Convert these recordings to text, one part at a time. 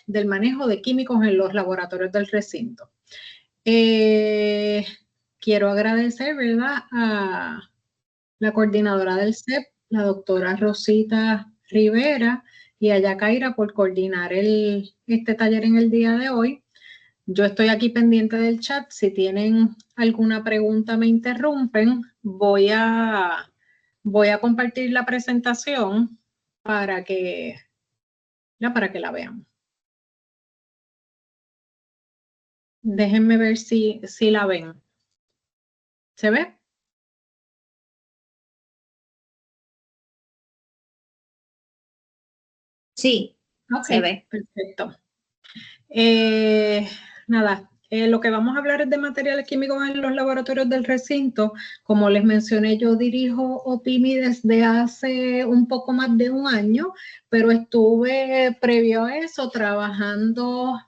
del manejo de químicos en los laboratorios del recinto. Quiero agradecer, ¿verdad?, a la coordinadora del CEP, la doctora Rosita Rivera, y a Yacaira por coordinar este taller en el día de hoy. Yo estoy aquí pendiente del chat. Si tienen alguna pregunta, me interrumpen. Voy a compartir la presentación para que la vean. Déjenme ver si la ven. ¿Se ve? Sí, okay, se ve. Perfecto. Nada, lo que vamos a hablar es de materiales químicos en los laboratorios del recinto. Como les mencioné, yo dirijo OPIMI desde hace un poco más de un año, pero estuve previo a eso trabajando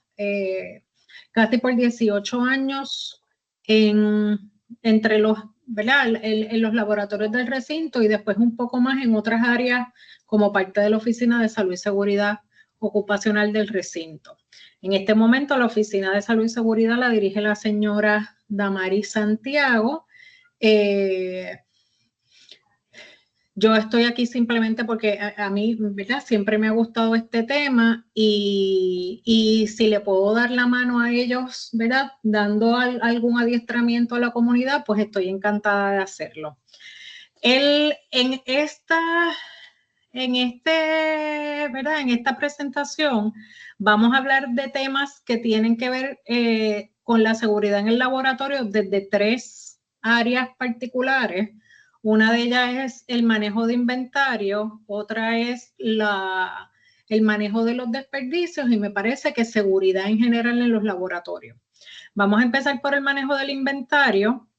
casi por 18 años entre los, ¿verdad?, en los laboratorios del recinto y después un poco más en otras áreas como parte de la Oficina de Salud y Seguridad Ocupacional del recinto. En este momento la Oficina de Salud y Seguridad la dirige la señora Damaris Santiago. Yo estoy aquí simplemente porque a mí, ¿verdad?, siempre me ha gustado este tema y si le puedo dar la mano a ellos, ¿verdad?, dando algún adiestramiento a la comunidad, pues estoy encantada de hacerlo. En esta presentación vamos a hablar de temas que tienen que ver con la seguridad en el laboratorio desde 3 áreas particulares. Una de ellas es el manejo de inventario, otra es el manejo de los desperdicios y me parece que seguridad en general en los laboratorios. Vamos a empezar por el manejo del inventario.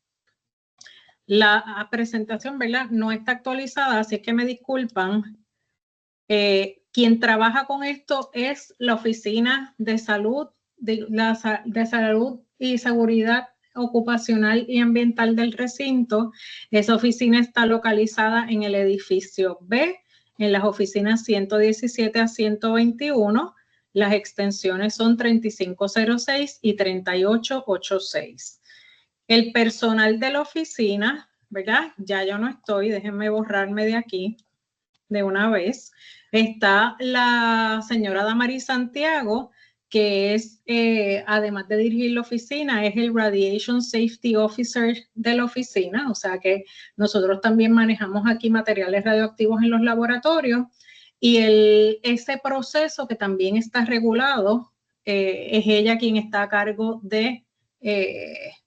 La presentación, ¿verdad?, no está actualizada, así que me disculpan. Quien trabaja con esto es la Oficina de Salud, de Salud y Seguridad Ocupacional y Ambiental del recinto. Esa oficina está localizada en el edificio B, en las oficinas 117 a 121. Las extensiones son 3506 y 3886. El personal de la oficina, ¿verdad? Ya yo no estoy, déjenme borrarme de aquí de una vez. Está la señora Damaris Santiago, que es, además de dirigir la oficina, es el Radiation Safety Officer de la oficina, o sea que nosotros también manejamos aquí materiales radioactivos en los laboratorios y ese proceso que también está regulado, es ella quien está a cargo de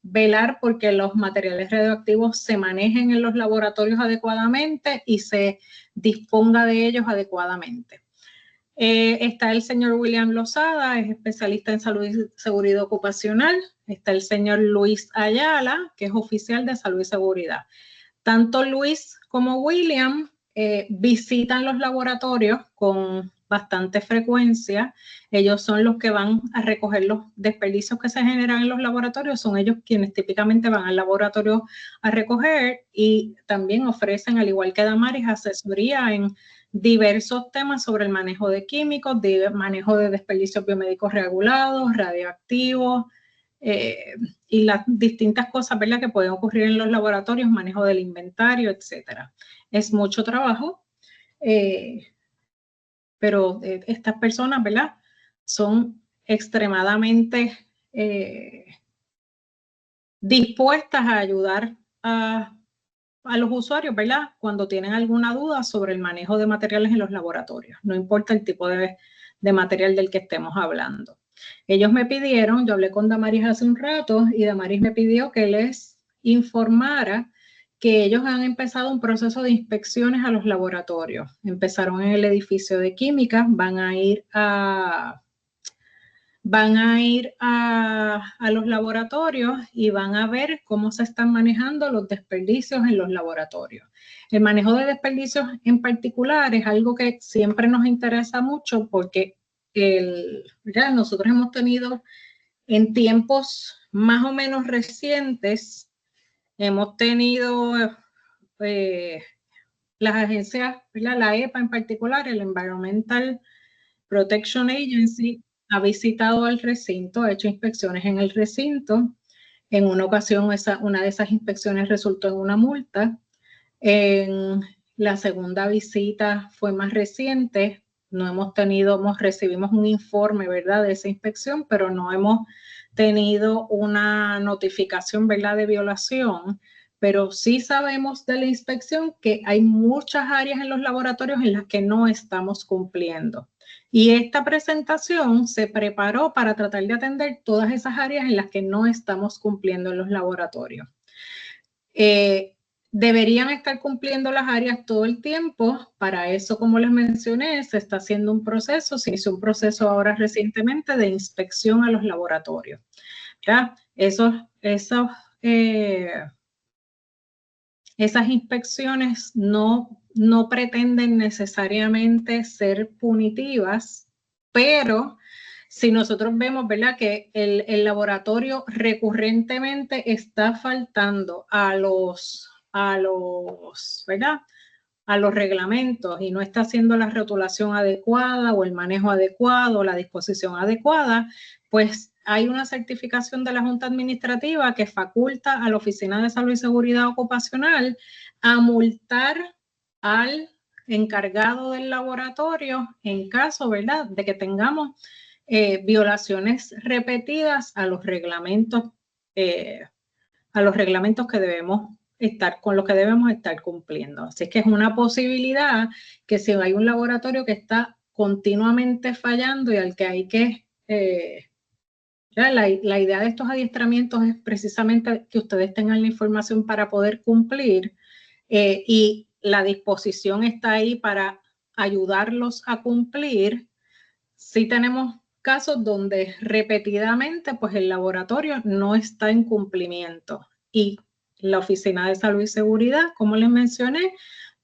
velar porque los materiales radioactivos se manejen en los laboratorios adecuadamente y se disponga de ellos adecuadamente. Está el señor William Lozada, es especialista en salud y seguridad ocupacional. Está el señor Luis Ayala, que es oficial de salud y seguridad. Tanto Luis como William visitan los laboratorios con bastante frecuencia. Ellos son los que van a recoger los desperdicios que se generan en los laboratorios. Son ellos quienes típicamente van al laboratorio a recoger y también ofrecen, al igual que Damaris, asesoría en diversos temas sobre el manejo de químicos, de manejo de desperdicios biomédicos regulados, radioactivos, y las distintas cosas, ¿verdad?, que pueden ocurrir en los laboratorios, manejo del inventario, etcétera. Es mucho trabajo, pero estas personas, ¿verdad?, son extremadamente dispuestas a ayudar a los usuarios, ¿verdad?, cuando tienen alguna duda sobre el manejo de materiales en los laboratorios, no importa el tipo de material del que estemos hablando. Ellos me pidieron, yo hablé con Damaris hace un rato y Damaris me pidió que les informara que ellos han empezado un proceso de inspecciones a los laboratorios. Empezaron en el edificio de química, van a ir a los laboratorios y van a ver cómo se están manejando los desperdicios en los laboratorios. El manejo de desperdicios en particular es algo que siempre nos interesa mucho porque ya nosotros hemos tenido en tiempos más o menos recientes, hemos tenido las agencias, la EPA en particular, el Environmental Protection Agency, ha visitado el recinto, ha hecho inspecciones en el recinto. En una ocasión, una de esas inspecciones resultó en una multa. En la segunda visita fue más reciente. Recibimos un informe, ¿verdad?, de esa inspección, pero no hemos tenido una notificación, ¿verdad?, de violación. Pero sí sabemos de la inspección que hay muchas áreas en los laboratorios en las que no estamos cumpliendo. Y esta presentación se preparó para tratar de atender todas esas áreas en las que no estamos cumpliendo en los laboratorios. Deberían estar cumpliendo las áreas todo el tiempo. Para eso, como les mencioné, se está haciendo un proceso, se hizo un proceso ahora recientemente de inspección a los laboratorios. ¿Ya? Esas inspecciones no pretenden necesariamente ser punitivas, pero si nosotros vemos, ¿verdad?, que el laboratorio recurrentemente está faltando a los reglamentos y no está haciendo la rotulación adecuada o el manejo adecuado, la disposición adecuada, pues hay una certificación de la Junta Administrativa que faculta a la Oficina de Salud y Seguridad Ocupacional a multar al encargado del laboratorio en caso, ¿verdad?, de que tengamos violaciones repetidas a los reglamentos que con los que debemos estar cumpliendo. Así es que es una posibilidad que si hay un laboratorio que está continuamente fallando y al que hay que la idea de estos adiestramientos es precisamente que ustedes tengan la información para poder cumplir y la disposición está ahí para ayudarlos a cumplir. Sí tenemos casos donde repetidamente pues el laboratorio no está en cumplimiento y la Oficina de Salud y Seguridad, como les mencioné,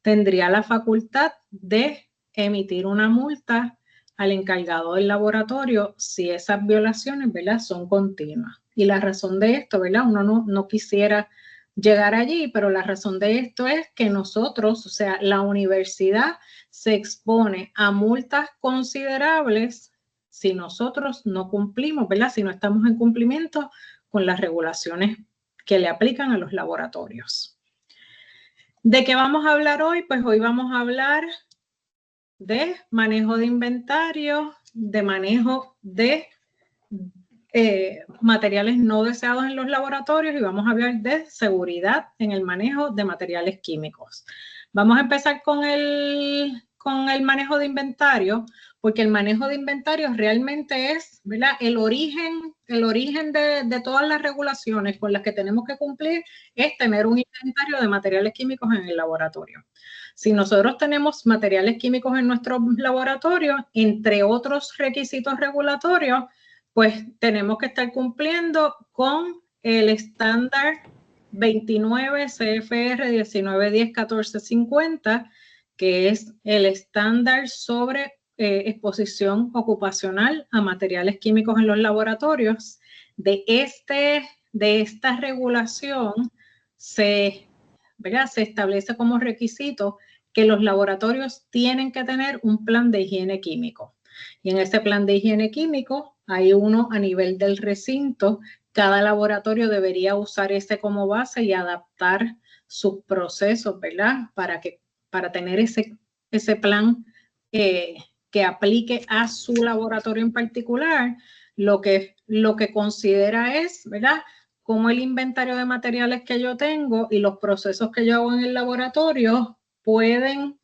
tendría la facultad de emitir una multa al encargado del laboratorio si esas violaciones, ¿verdad?, son continuas. Y la razón de esto, ¿verdad?, uno no quisiera llegar allí, pero la razón de esto es que nosotros, o sea, la universidad se expone a multas considerables si nosotros no cumplimos, ¿verdad?, si no estamos en cumplimiento con las regulaciones que le aplican a los laboratorios. ¿De qué vamos a hablar hoy? Pues hoy vamos a hablar de manejo de inventario, de manejo de materiales no deseados en los laboratorios y vamos a hablar de seguridad en el manejo de materiales químicos. Vamos a empezar con el manejo de inventario, porque el manejo de inventario realmente es, ¿verdad?, el origen de todas las regulaciones con las que tenemos que cumplir es tener un inventario de materiales químicos en el laboratorio. Si nosotros tenemos materiales químicos en nuestro laboratorio, entre otros requisitos regulatorios, pues tenemos que estar cumpliendo con el estándar 29 CFR 1910-1450, que es el estándar sobre exposición ocupacional a materiales químicos en los laboratorios. De esta regulación se establece como requisito que los laboratorios tienen que tener un plan de higiene químico. Y en ese plan de higiene químico hay uno a nivel del recinto. Cada laboratorio debería usar ese como base y adaptar sus procesos, ¿verdad?, para tener ese plan que aplique a su laboratorio en particular. Lo que considera es, ¿verdad?, cómo el inventario de materiales que yo tengo y los procesos que yo hago en el laboratorio pueden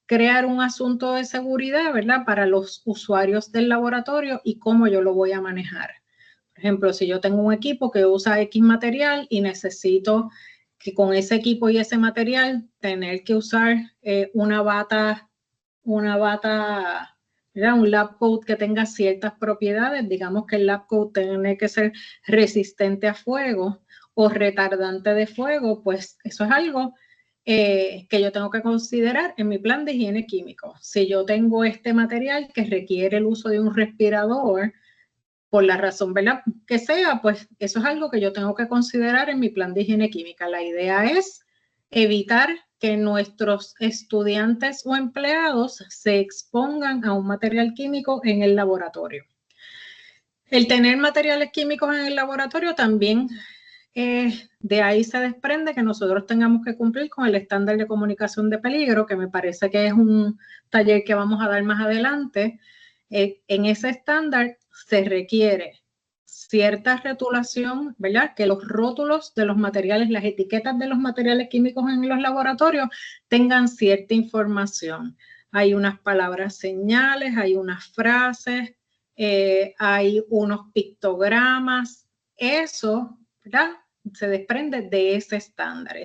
crear un asunto de seguridad, ¿verdad?, para los usuarios del laboratorio y cómo yo lo voy a manejar. Por ejemplo, si yo tengo un equipo que usa X material y necesito que con ese equipo y ese material tener que usar una bata, ¿verdad?, un lab coat que tenga ciertas propiedades, digamos que el lab coat tiene que ser resistente a fuego o retardante de fuego, pues eso es algo que yo tengo que considerar en mi plan de higiene químico. Si yo tengo este material que requiere el uso de un respirador, por la razón, ¿verdad?, que sea, pues eso es algo que yo tengo que considerar en mi plan de higiene química. La idea es evitar que nuestros estudiantes o empleados se expongan a un material químico en el laboratorio. El tener materiales químicos en el laboratorio también, de ahí se desprende que nosotros tengamos que cumplir con el estándar de comunicación de peligro, que me parece que es un taller que vamos a dar más adelante. En ese estándar se requiere cierta rotulación, ¿verdad? Que los rótulos de los materiales, las etiquetas de los materiales químicos en los laboratorios tengan cierta información. Hay unas palabras señales, hay unas frases, hay unos pictogramas. Eso, ¿verdad? Se desprende de ese estándar.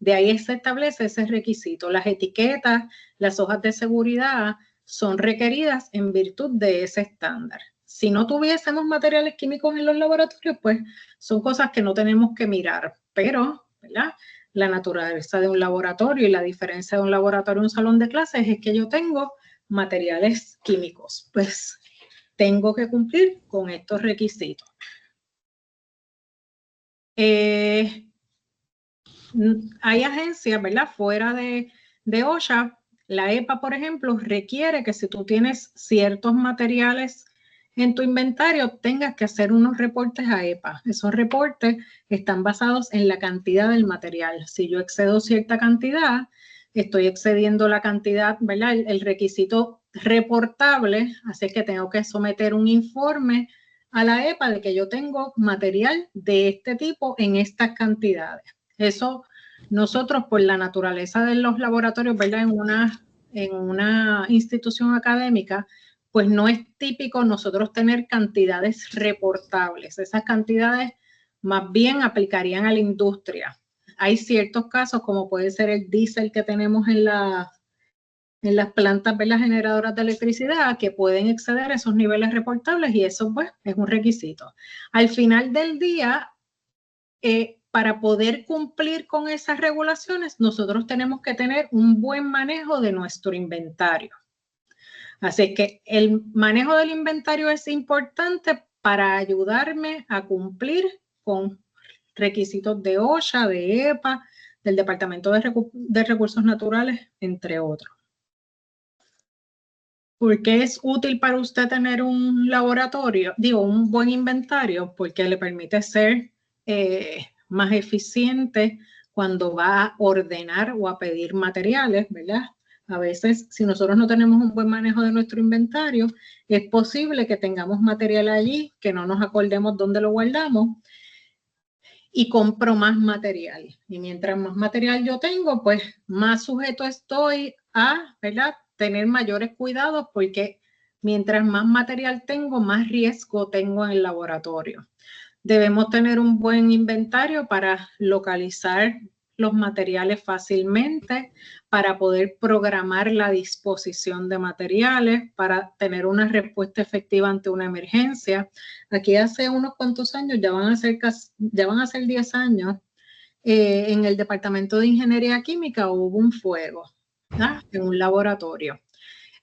De ahí se establece ese requisito. Las etiquetas, las hojas de seguridad son requeridas en virtud de ese estándar. Si no tuviésemos materiales químicos en los laboratorios, pues son cosas que no tenemos que mirar, pero, ¿verdad? La naturaleza de un laboratorio y la diferencia de un laboratorio a un salón de clases es que yo tengo materiales químicos, pues tengo que cumplir con estos requisitos. Hay agencias, ¿verdad? Fuera de OSHA, la EPA, por ejemplo, requiere que si tú tienes ciertos materiales en tu inventario, tengas que hacer unos reportes a EPA. Esos reportes están basados en la cantidad del material. Si yo excedo cierta cantidad, estoy excediendo la cantidad, ¿verdad? El requisito reportable, así que tengo que someter un informe a la EPA de que yo tengo material de este tipo en estas cantidades. Eso nosotros, por la naturaleza de los laboratorios, ¿verdad? En una institución académica, pues no es típico nosotros tener cantidades reportables. Esas cantidades más bien aplicarían a la industria. Hay ciertos casos, como puede ser el diésel que tenemos en las plantas, ¿verdad? Generadoras de electricidad, que pueden exceder esos niveles reportables, y eso pues es un requisito. Al final del día, para poder cumplir con esas regulaciones, nosotros tenemos que tener un buen manejo de nuestro inventario. Así que el manejo del inventario es importante para ayudarme a cumplir con requisitos de OSHA, de EPA, del Departamento de Recursos Naturales, entre otros. ¿Por qué es útil para usted tener un laboratorio? Digo, un buen inventario, porque le permite ser más eficiente cuando va a ordenar o a pedir materiales, ¿verdad? A veces, si nosotros no tenemos un buen manejo de nuestro inventario, es posible que tengamos material allí, que no nos acordemos dónde lo guardamos, y compro más material. Y mientras más material yo tengo, pues más sujeto estoy a, ¿verdad?, tener mayores cuidados, porque mientras más material tengo, más riesgo tengo en el laboratorio. Debemos tener un buen inventario para localizar los materiales fácilmente, para poder programar la disposición de materiales, para tener una respuesta efectiva ante una emergencia. Aquí hace unos cuantos años, ya van a ser 10 años, en el Departamento de Ingeniería Química hubo un fuego, ¿verdad?, en un laboratorio.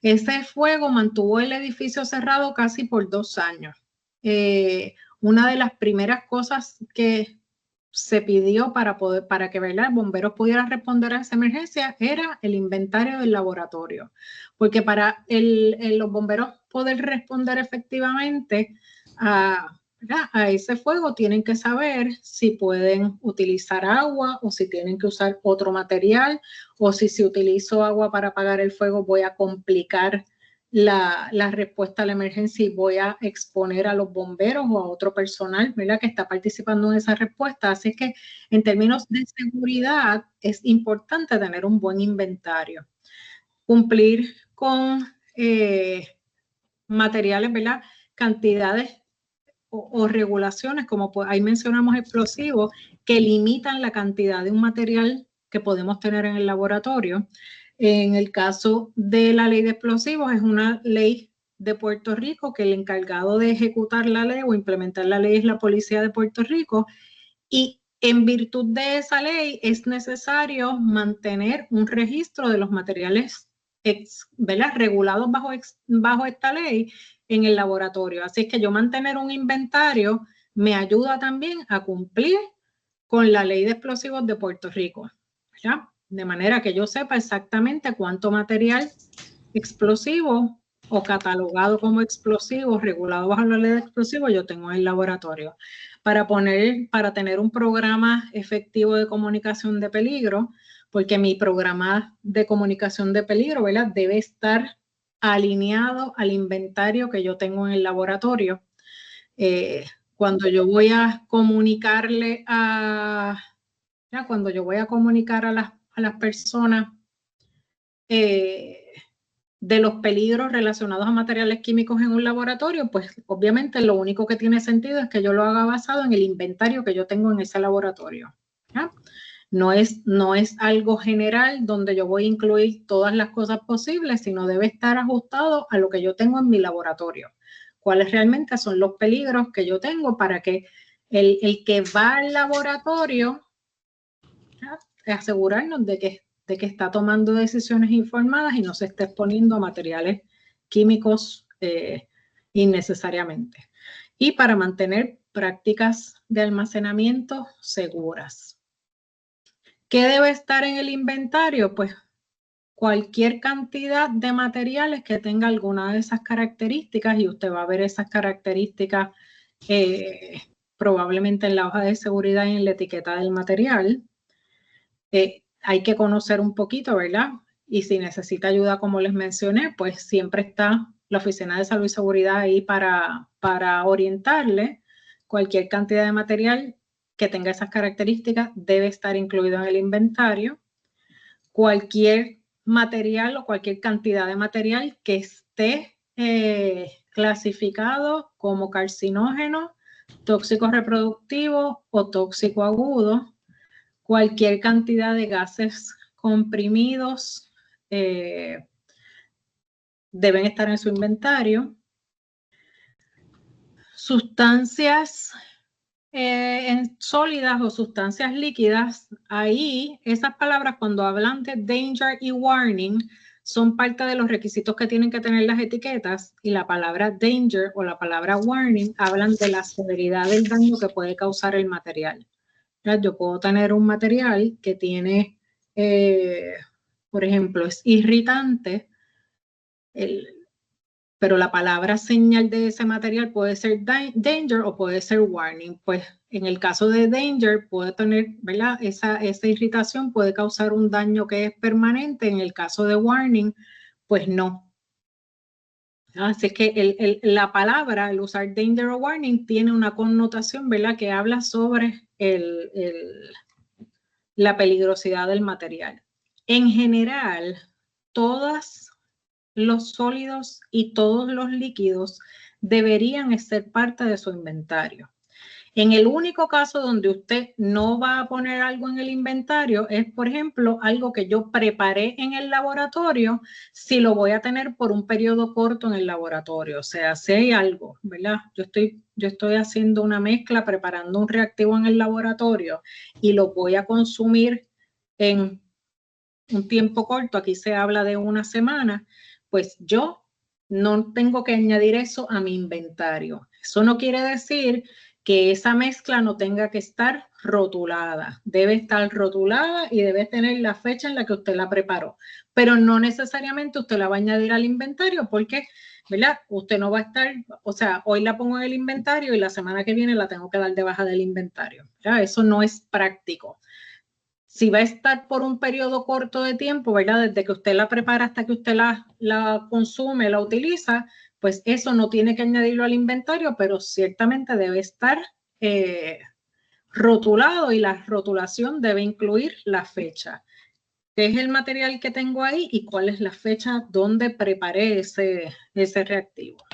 Ese fuego mantuvo el edificio cerrado casi por 2 años. Una de las primeras cosas que se pidió para que, ¿verdad?, bomberos pudieran responder a esa emergencia era el inventario del laboratorio, porque para los bomberos poder responder efectivamente a ese fuego, tienen que saber si pueden utilizar agua o si tienen que usar otro material, o si utilizo agua para apagar el fuego voy a complicar la respuesta a la emergencia y voy a exponer a los bomberos o a otro personal, ¿verdad?, que está participando en esa respuesta. Así que en términos de seguridad es importante tener un buen inventario. Cumplir con materiales, ¿verdad?, cantidades o regulaciones, como ahí mencionamos explosivos, que limitan la cantidad de un material que podemos tener en el laboratorio. En el caso de la ley de explosivos, es una ley de Puerto Rico que el encargado de ejecutar la ley o implementar la ley es la Policía de Puerto Rico, y en virtud de esa ley es necesario mantener un registro de los materiales, ¿verdad?, regulados bajo esta ley en el laboratorio. Así que yo mantener un inventario me ayuda también a cumplir con la ley de explosivos de Puerto Rico. ¿verdad? De manera que yo sepa exactamente cuánto material explosivo o catalogado como explosivo, regulado bajo la ley de explosivos, yo tengo en el laboratorio. Para tener un programa efectivo de comunicación de peligro, porque mi programa de comunicación de peligro, ¿verdad?, debe estar alineado al inventario que yo tengo en el laboratorio. Cuando yo voy a comunicarle cuando yo voy a comunicar a las personas de los peligros relacionados a materiales químicos en un laboratorio, pues obviamente lo único que tiene sentido es que yo lo haga basado en el inventario que yo tengo en ese laboratorio. ¿Ya? No es algo general donde yo voy a incluir todas las cosas posibles, sino debe estar ajustado a lo que yo tengo en mi laboratorio. Cuáles realmente son los peligros que yo tengo para que el que va al laboratorio, ¿ya?, asegurarnos de que está tomando decisiones informadas y no se esté exponiendo a materiales químicos innecesariamente. Y para mantener prácticas de almacenamiento seguras. ¿Qué debe estar en el inventario? Pues cualquier cantidad de materiales que tenga alguna de esas características, y usted va a ver esas características probablemente en la hoja de seguridad y en la etiqueta del material. Hay que conocer un poquito, ¿verdad? Y si necesita ayuda, como les mencioné, pues siempre está la Oficina de Salud y Seguridad ahí para orientarle. Cualquier cantidad de material que tenga esas características debe estar incluido en el inventario. Cualquier material o cualquier cantidad de material que esté clasificado como carcinógeno, tóxico reproductivo o tóxico agudo. Cualquier cantidad de gases comprimidos deben estar en su inventario. Sustancias sólidas o sustancias líquidas, ahí esas palabras cuando hablan de danger y warning son parte de los requisitos que tienen que tener las etiquetas, y la palabra danger o la palabra warning hablan de la severidad del daño que puede causar el material. Yo puedo tener un material que tiene, por ejemplo, es irritante, pero la palabra señal de ese material puede ser danger o puede ser warning. Pues en el caso de danger puede tener, ¿verdad?, esa irritación puede causar un daño que es permanente. En el caso de warning, pues no. Así que la palabra, el usar danger o warning, tiene una connotación, ¿verdad?, que habla sobre la peligrosidad del material. En general, todos los sólidos y todos los líquidos deberían ser parte de su inventario. En el único caso donde usted no va a poner algo en el inventario es, por ejemplo, algo que yo preparé en el laboratorio, si lo voy a tener por un periodo corto en el laboratorio. O sea, si hay algo, ¿verdad? Yo estoy haciendo una mezcla, preparando un reactivo en el laboratorio y lo voy a consumir en un tiempo corto, aquí se habla de una semana, pues yo no tengo que añadir eso a mi inventario. Eso no quiere decir que esa mezcla no tenga que estar rotulada. Debe estar rotulada y debe tener la fecha en la que usted la preparó. Pero no necesariamente usted la va a añadir al inventario porque, ¿verdad?, usted no va a estar, o sea, hoy la pongo en el inventario y la semana que viene la tengo que dar de baja del inventario. ¿Ya? Eso no es práctico. Si va a estar por un periodo corto de tiempo, ¿verdad?, desde que usted la prepara hasta que usted la consume, la utiliza, pues eso no tiene que añadirlo al inventario, pero ciertamente debe estar rotulado, y la rotulación debe incluir la fecha. ¿Qué es el material que tengo ahí y cuál es la fecha donde preparé ese reactivo?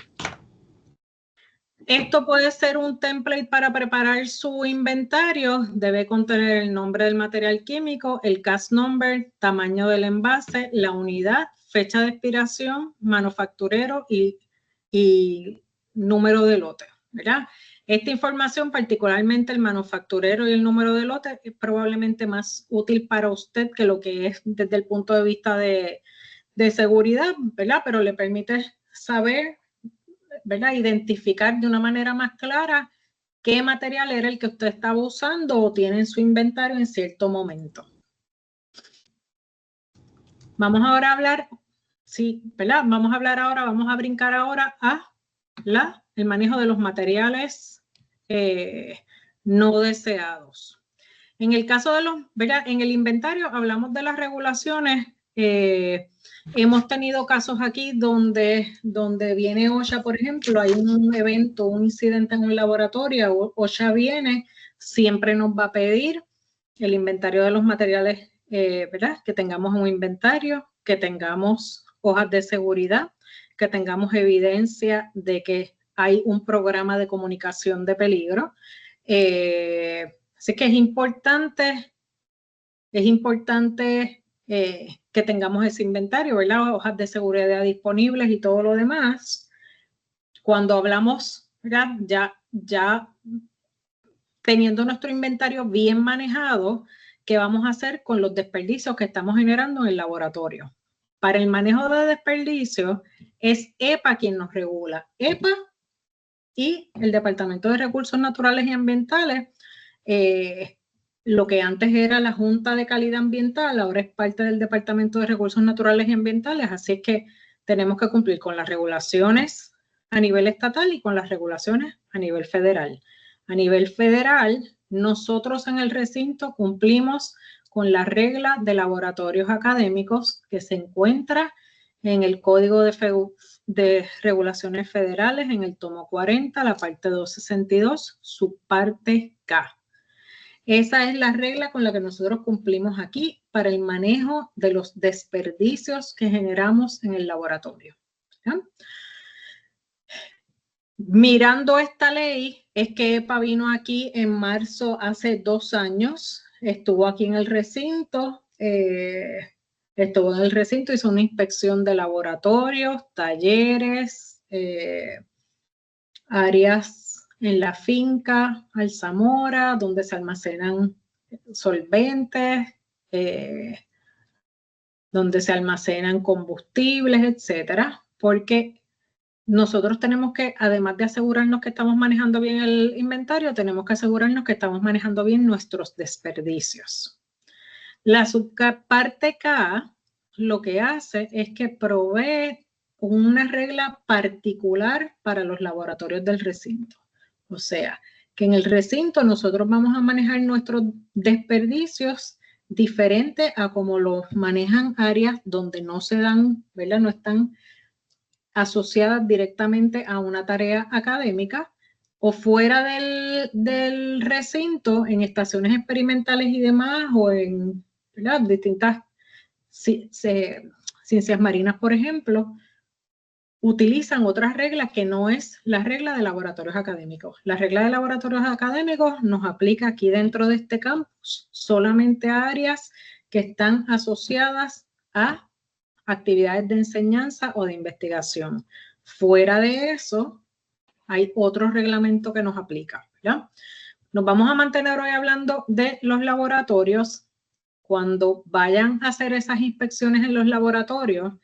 Esto puede ser un template para preparar su inventario. Debe contener el nombre del material químico, el cast number, tamaño del envase, la unidad, fecha de expiración, manufacturero y número de lote, ¿verdad? Esta información, particularmente el manufacturero y el número de lote, es probablemente más útil para usted que lo que es desde el punto de vista de seguridad, ¿verdad? Pero le permite saber, ¿verdad?, identificar de una manera más clara qué material era el que usted estaba usando o tiene en su inventario en cierto momento. Vamos ahora a hablar, sí, ¿verdad? Vamos a brincar ahora a el manejo de los materiales no deseados. En el caso de ¿verdad? En el inventario hablamos de las regulaciones. Hemos tenido casos aquí donde viene OSHA, por ejemplo, hay un evento, un incidente en un laboratorio, OSHA viene, siempre nos va a pedir el inventario de los materiales, ¿verdad? Que tengamos un inventario, que tengamos hojas de seguridad, que tengamos evidencia de que hay un programa de comunicación de peligro. Así que es importante que tengamos ese inventario, ¿verdad? Hojas de seguridad disponibles y todo lo demás. Cuando hablamos, ¿verdad? Ya teniendo nuestro inventario bien manejado, ¿qué vamos a hacer con los desperdicios que estamos generando en el laboratorio? Para el manejo de desperdicios es EPA quien nos regula. EPA y el Departamento de Recursos Naturales y Ambientales, lo que antes era la Junta de Calidad Ambiental, ahora es parte del Departamento de Recursos Naturales y Ambientales, así es que tenemos que cumplir con las regulaciones a nivel estatal y con las regulaciones a nivel federal. A nivel federal, nosotros en el recinto cumplimos con la regla de laboratorios académicos que se encuentra en el Código de Regulaciones Federales, en el tomo 40, la parte 262, subparte K. Esa es la regla con la que nosotros cumplimos aquí para el manejo de los desperdicios que generamos en el laboratorio. ¿Ya? Mirando esta ley, es que EPA vino aquí en marzo hace 2 años, estuvo aquí en el recinto, hizo una inspección de laboratorios, talleres, áreas en la finca Alzamora, donde se almacenan solventes, donde se almacenan combustibles, etcétera, porque nosotros tenemos que, además de asegurarnos que estamos manejando bien el inventario, tenemos que asegurarnos que estamos manejando bien nuestros desperdicios. La subparte K lo que hace es que provee una regla particular para los laboratorios del recinto. O sea, que en el recinto nosotros vamos a manejar nuestros desperdicios diferente a como los manejan áreas donde no se dan, ¿verdad? No están asociadas directamente a una tarea académica o fuera del recinto, en estaciones experimentales y demás, o en, ¿verdad?, distintas ciencias marinas, por ejemplo, utilizan otras reglas que no es la regla de laboratorios académicos. La regla de laboratorios académicos nos aplica aquí dentro de este campus solamente a áreas que están asociadas a actividades de enseñanza o de investigación. Fuera de eso, hay otro reglamento que nos aplica, ¿ya? Nos vamos a mantener hoy hablando de los laboratorios. Cuando vayan a hacer esas inspecciones en los laboratorios,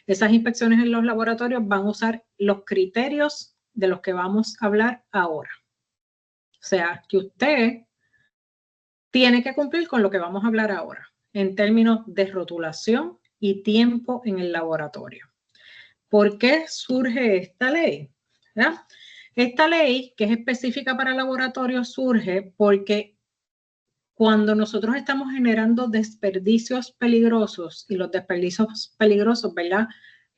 van a usar los criterios de los que vamos a hablar ahora. O sea, que usted tiene que cumplir con lo que vamos a hablar ahora, en términos de rotulación y tiempo en el laboratorio. ¿Por qué surge esta ley? ¿verdad? Esta ley, que es específica para laboratorios, surge porque cuando nosotros estamos generando desperdicios peligrosos, y los desperdicios peligrosos, ¿verdad?,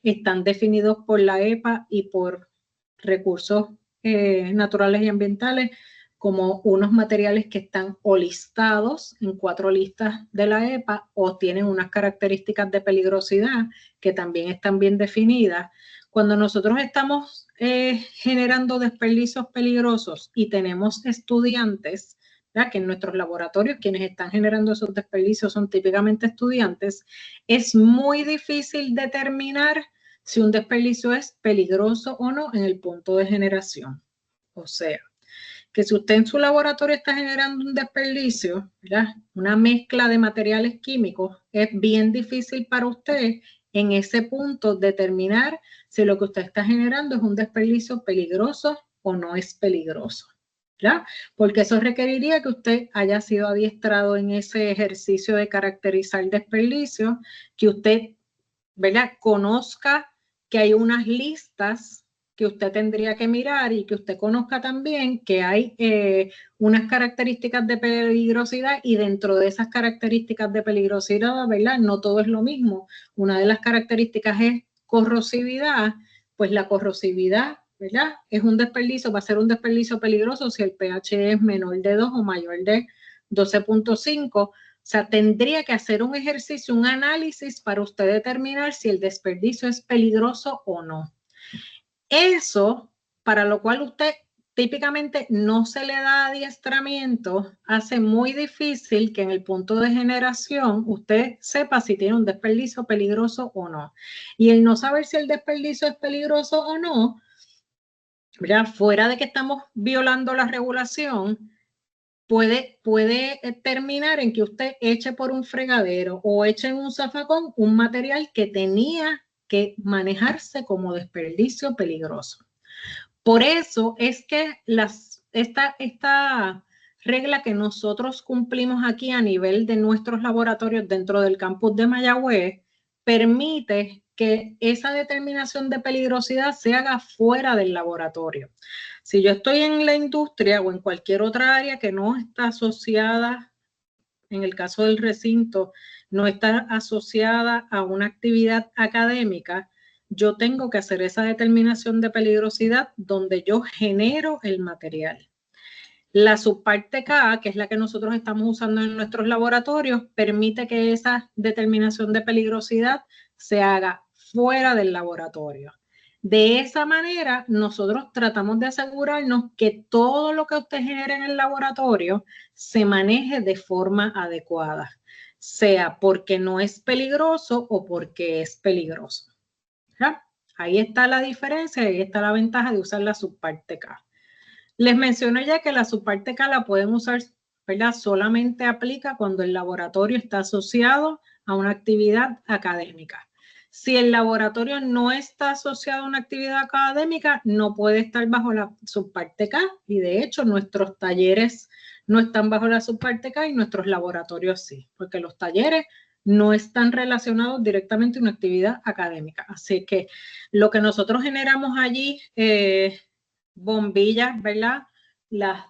están definidos por la EPA y por recursos naturales y ambientales como unos materiales que están o listados en 4 listas de la EPA o tienen unas características de peligrosidad que también están bien definidas. Cuando nosotros estamos generando desperdicios peligrosos y tenemos estudiantes, ¿verdad?, que en nuestros laboratorios quienes están generando esos desperdicios son típicamente estudiantes, es muy difícil determinar si un desperdicio es peligroso o no en el punto de generación. O sea, que si usted en su laboratorio está generando un desperdicio, ¿verdad?, una mezcla de materiales químicos, es bien difícil para usted en ese punto determinar si lo que usted está generando es un desperdicio peligroso o no es peligroso, ¿verdad? Porque eso requeriría que usted haya sido adiestrado en ese ejercicio de caracterizar desperdicios, que usted ¿verdad?, conozca que hay unas listas que usted tendría que mirar y que usted conozca también que hay unas características de peligrosidad y dentro de esas características de peligrosidad, ¿verdad?, no todo es lo mismo. Una de las características es corrosividad, pues la corrosividad, ¿verdad?, es un desperdicio, va a ser un desperdicio peligroso si el pH es menor de 2 o mayor de 12.5. O sea, tendría que hacer un ejercicio, un análisis para usted determinar si el desperdicio es peligroso o no. Eso, para lo cual usted típicamente no se le da adiestramiento, hace muy difícil que en el punto de generación usted sepa si tiene un desperdicio peligroso o no. Y el no saber si el desperdicio es peligroso o no, ¿verdad?, fuera de que estamos violando la regulación, puede terminar en que usted eche por un fregadero o eche en un zafacón un material que tenía que manejarse como desperdicio peligroso. Por eso es que esta regla que nosotros cumplimos aquí a nivel de nuestros laboratorios dentro del campus de Mayagüez permite que esa determinación de peligrosidad se haga fuera del laboratorio. Si yo estoy en la industria o en cualquier otra área que no está asociada, en el caso del recinto, no está asociada a una actividad académica, yo tengo que hacer esa determinación de peligrosidad donde yo genero el material. La subparte K, que es la que nosotros estamos usando en nuestros laboratorios, permite que esa determinación de peligrosidad se haga fuera del laboratorio. De esa manera, nosotros tratamos de asegurarnos que todo lo que usted genere en el laboratorio se maneje de forma adecuada, sea porque no es peligroso o porque es peligroso. ¿Ya? Ahí está la diferencia, ahí está la ventaja de usar la subparte K. Les menciono ya que la subparte K la pueden usar, ¿verdad? Solamente aplica cuando el laboratorio está asociado a una actividad académica. Si el laboratorio no está asociado a una actividad académica, no puede estar bajo la subparte K y de hecho nuestros talleres no están bajo la subparte K y nuestros laboratorios sí, porque los talleres no están relacionados directamente a una actividad académica. Así que lo que nosotros generamos allí, bombillas, ¿verdad? Las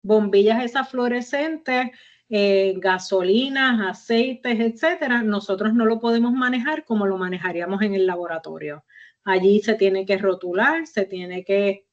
bombillas esas fluorescentes, gasolinas, aceites, etcétera, nosotros no lo podemos manejar como lo manejaríamos en el laboratorio. Allí se tiene que rotular, se tiene que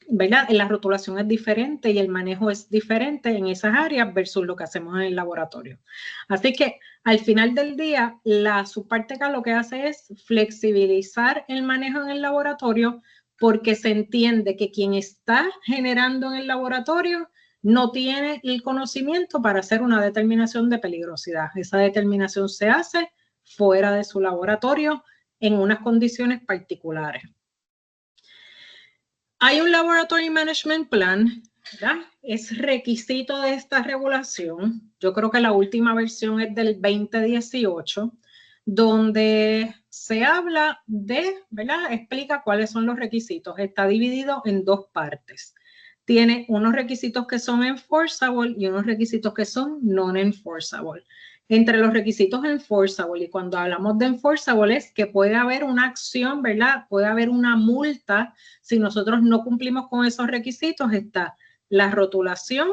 ¿verdad? La rotulación es diferente y el manejo es diferente en esas áreas versus lo que hacemos en el laboratorio. Así que al final del día, la subparte K lo que hace es flexibilizar el manejo en el laboratorio porque se entiende que quien está generando en el laboratorio no tiene el conocimiento para hacer una determinación de peligrosidad. Esa determinación se hace fuera de su laboratorio en unas condiciones particulares. Hay un Laboratory Management Plan, ¿verdad? Es requisito de esta regulación. Yo creo que la última versión es del 2018, donde se habla de, ¿verdad? Explica cuáles son los requisitos. Está dividido en dos partes. Tiene unos requisitos que son enforceable y unos requisitos que son non-enforceable. Entre los requisitos enforceable, y cuando hablamos de enforceable es que puede haber una acción, ¿verdad? Puede haber una multa si nosotros no cumplimos con esos requisitos. Está la rotulación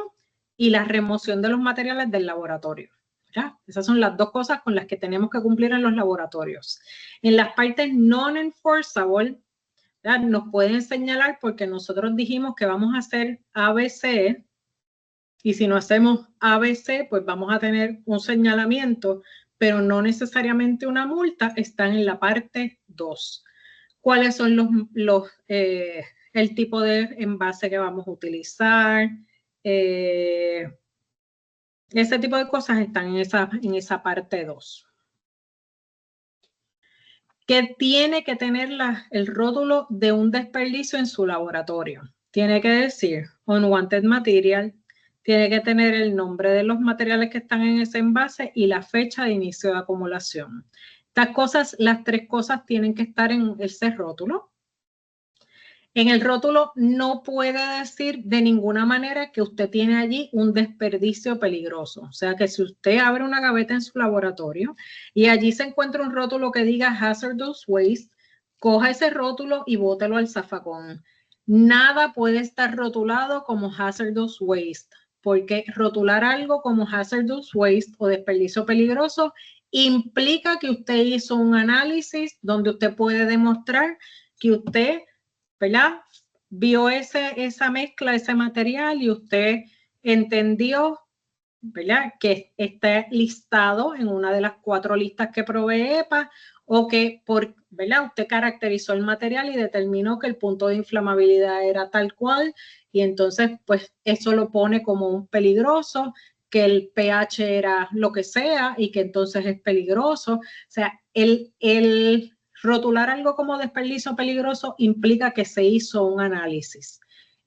y la remoción de los materiales del laboratorio. ¿Ya? Esas son las dos cosas con las que tenemos que cumplir en los laboratorios. En las partes non-enforceable, nos pueden señalar porque nosotros dijimos que vamos a hacer ABC, y si no hacemos ABC, pues vamos a tener un señalamiento, pero no necesariamente una multa. Están en la parte 2. ¿Cuáles son el tipo de envase que vamos a utilizar? Ese tipo de cosas están en esa parte 2. ¿Qué tiene que tener el rótulo de un desperdicio en su laboratorio? Tiene que decir unwanted material, tiene que tener el nombre de los materiales que están en ese envase y la fecha de inicio de acumulación. Estas cosas, las tres cosas tienen que estar en ese rótulo. En el rótulo no puede decir de ninguna manera que usted tiene allí un desperdicio peligroso. O sea que si usted abre una gaveta en su laboratorio y allí se encuentra un rótulo que diga hazardous waste, coja ese rótulo y bótelo al zafacón. Nada puede estar rotulado como hazardous waste, porque rotular algo como hazardous waste o desperdicio peligroso implica que usted hizo un análisis donde usted puede demostrar que usted, ¿verdad?, vio esa mezcla, ese material y usted entendió, ¿verdad?, que está listado en una de las 4 listas que provee EPA o que, ¿verdad?, usted caracterizó el material y determinó que el punto de inflamabilidad era tal cual y entonces pues eso lo pone como un peligroso, que el pH era lo que sea y que entonces es peligroso. O sea, el rotular algo como desperdicio peligroso implica que se hizo un análisis.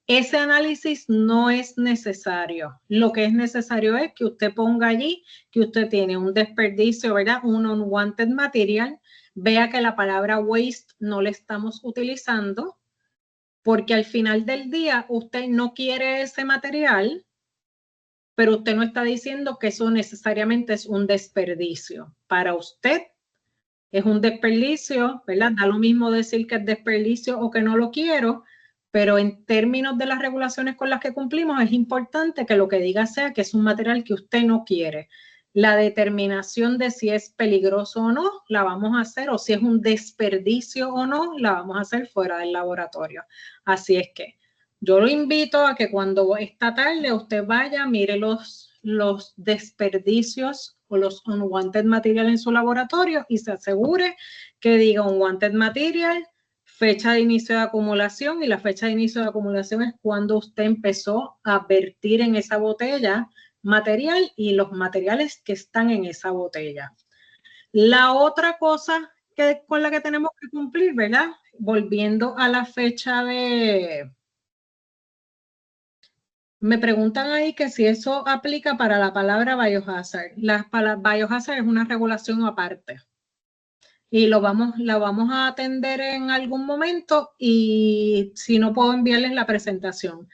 Ese análisis no es necesario. Lo que es necesario es que usted ponga allí que usted tiene un desperdicio, ¿verdad?, un unwanted material. Vea que la palabra waste no la estamos utilizando porque al final del día usted no quiere ese material, pero usted no está diciendo que eso necesariamente es un desperdicio. Para usted es un desperdicio, ¿verdad? Da lo mismo decir que es desperdicio o que no lo quiero, pero en términos de las regulaciones con las que cumplimos es importante que lo que diga sea que es un material que usted no quiere. La determinación de si es peligroso o no la vamos a hacer, o si es un desperdicio o no la vamos a hacer fuera del laboratorio. Así es que yo lo invito a que cuando esta tarde usted vaya, mire los desperdicios o los unwanted material en su laboratorio y se asegure que diga unwanted material, fecha de inicio de acumulación, y la fecha de inicio de acumulación es cuando usted empezó a vertir en esa botella material y los materiales que están en esa botella. La otra cosa con la que tenemos que cumplir, ¿verdad? Volviendo a la fecha de... Me preguntan ahí que si eso aplica para la palabra biohazard. La palabra biohazard es una regulación aparte y la vamos a atender en algún momento y si no puedo enviarles la presentación.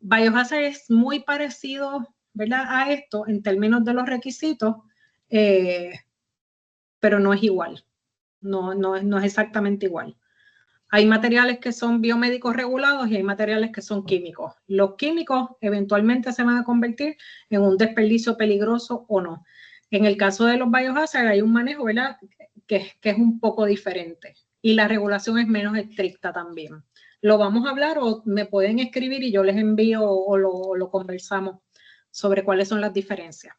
Biohazard es muy parecido, ¿verdad?, a esto en términos de los requisitos, pero no es igual, no es exactamente igual. Hay materiales que son biomédicos regulados y hay materiales que son químicos. Los químicos eventualmente se van a convertir en un desperdicio peligroso o no. En el caso de los biohazard hay un manejo, ¿verdad?, que es un poco diferente y la regulación es menos estricta también. Lo vamos a hablar o me pueden escribir y yo les envío o lo conversamos sobre cuáles son las diferencias.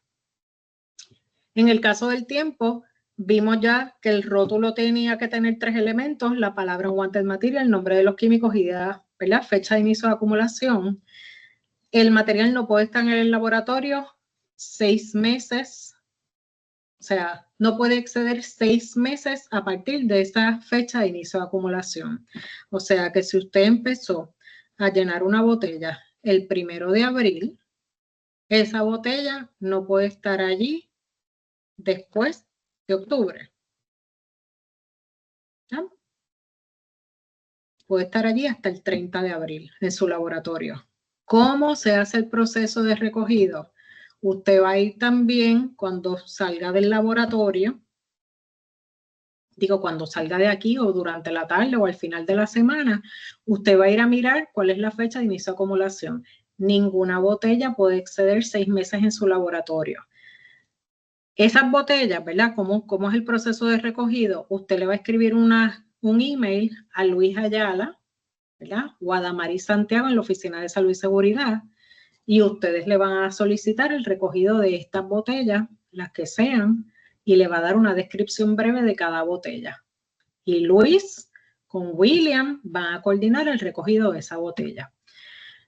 En el caso del tiempo, vimos ya que el rótulo tenía que tener 3 elementos: la palabra unwanted material, el nombre de los químicos y ¿verdad?, fecha de inicio de acumulación. El material no puede estar en el laboratorio 6 meses, o sea, no puede exceder 6 meses a partir de esa fecha de inicio de acumulación. O sea que si usted empezó a llenar una botella el 1 de abril, esa botella no puede estar allí después de octubre. ¿No? Puede estar allí hasta el 30 de abril en su laboratorio. ¿Cómo se hace el proceso de recogido? Usted va a ir también cuando salga del laboratorio, digo, cuando salga de aquí o durante la tarde o al final de la semana, usted va a ir a mirar cuál es la fecha de inicio de acumulación. Ninguna botella puede exceder 6 meses en su laboratorio. Esas botellas, ¿verdad? ¿Cómo es el proceso de recogido? Usted le va a escribir un email a Luis Ayala, ¿verdad?, o a Damaris Santiago en la Oficina de Salud y Seguridad, y ustedes le van a solicitar el recogido de estas botellas, las que sean, y le va a dar una descripción breve de cada botella. Y Luis con William van a coordinar el recogido de esa botella.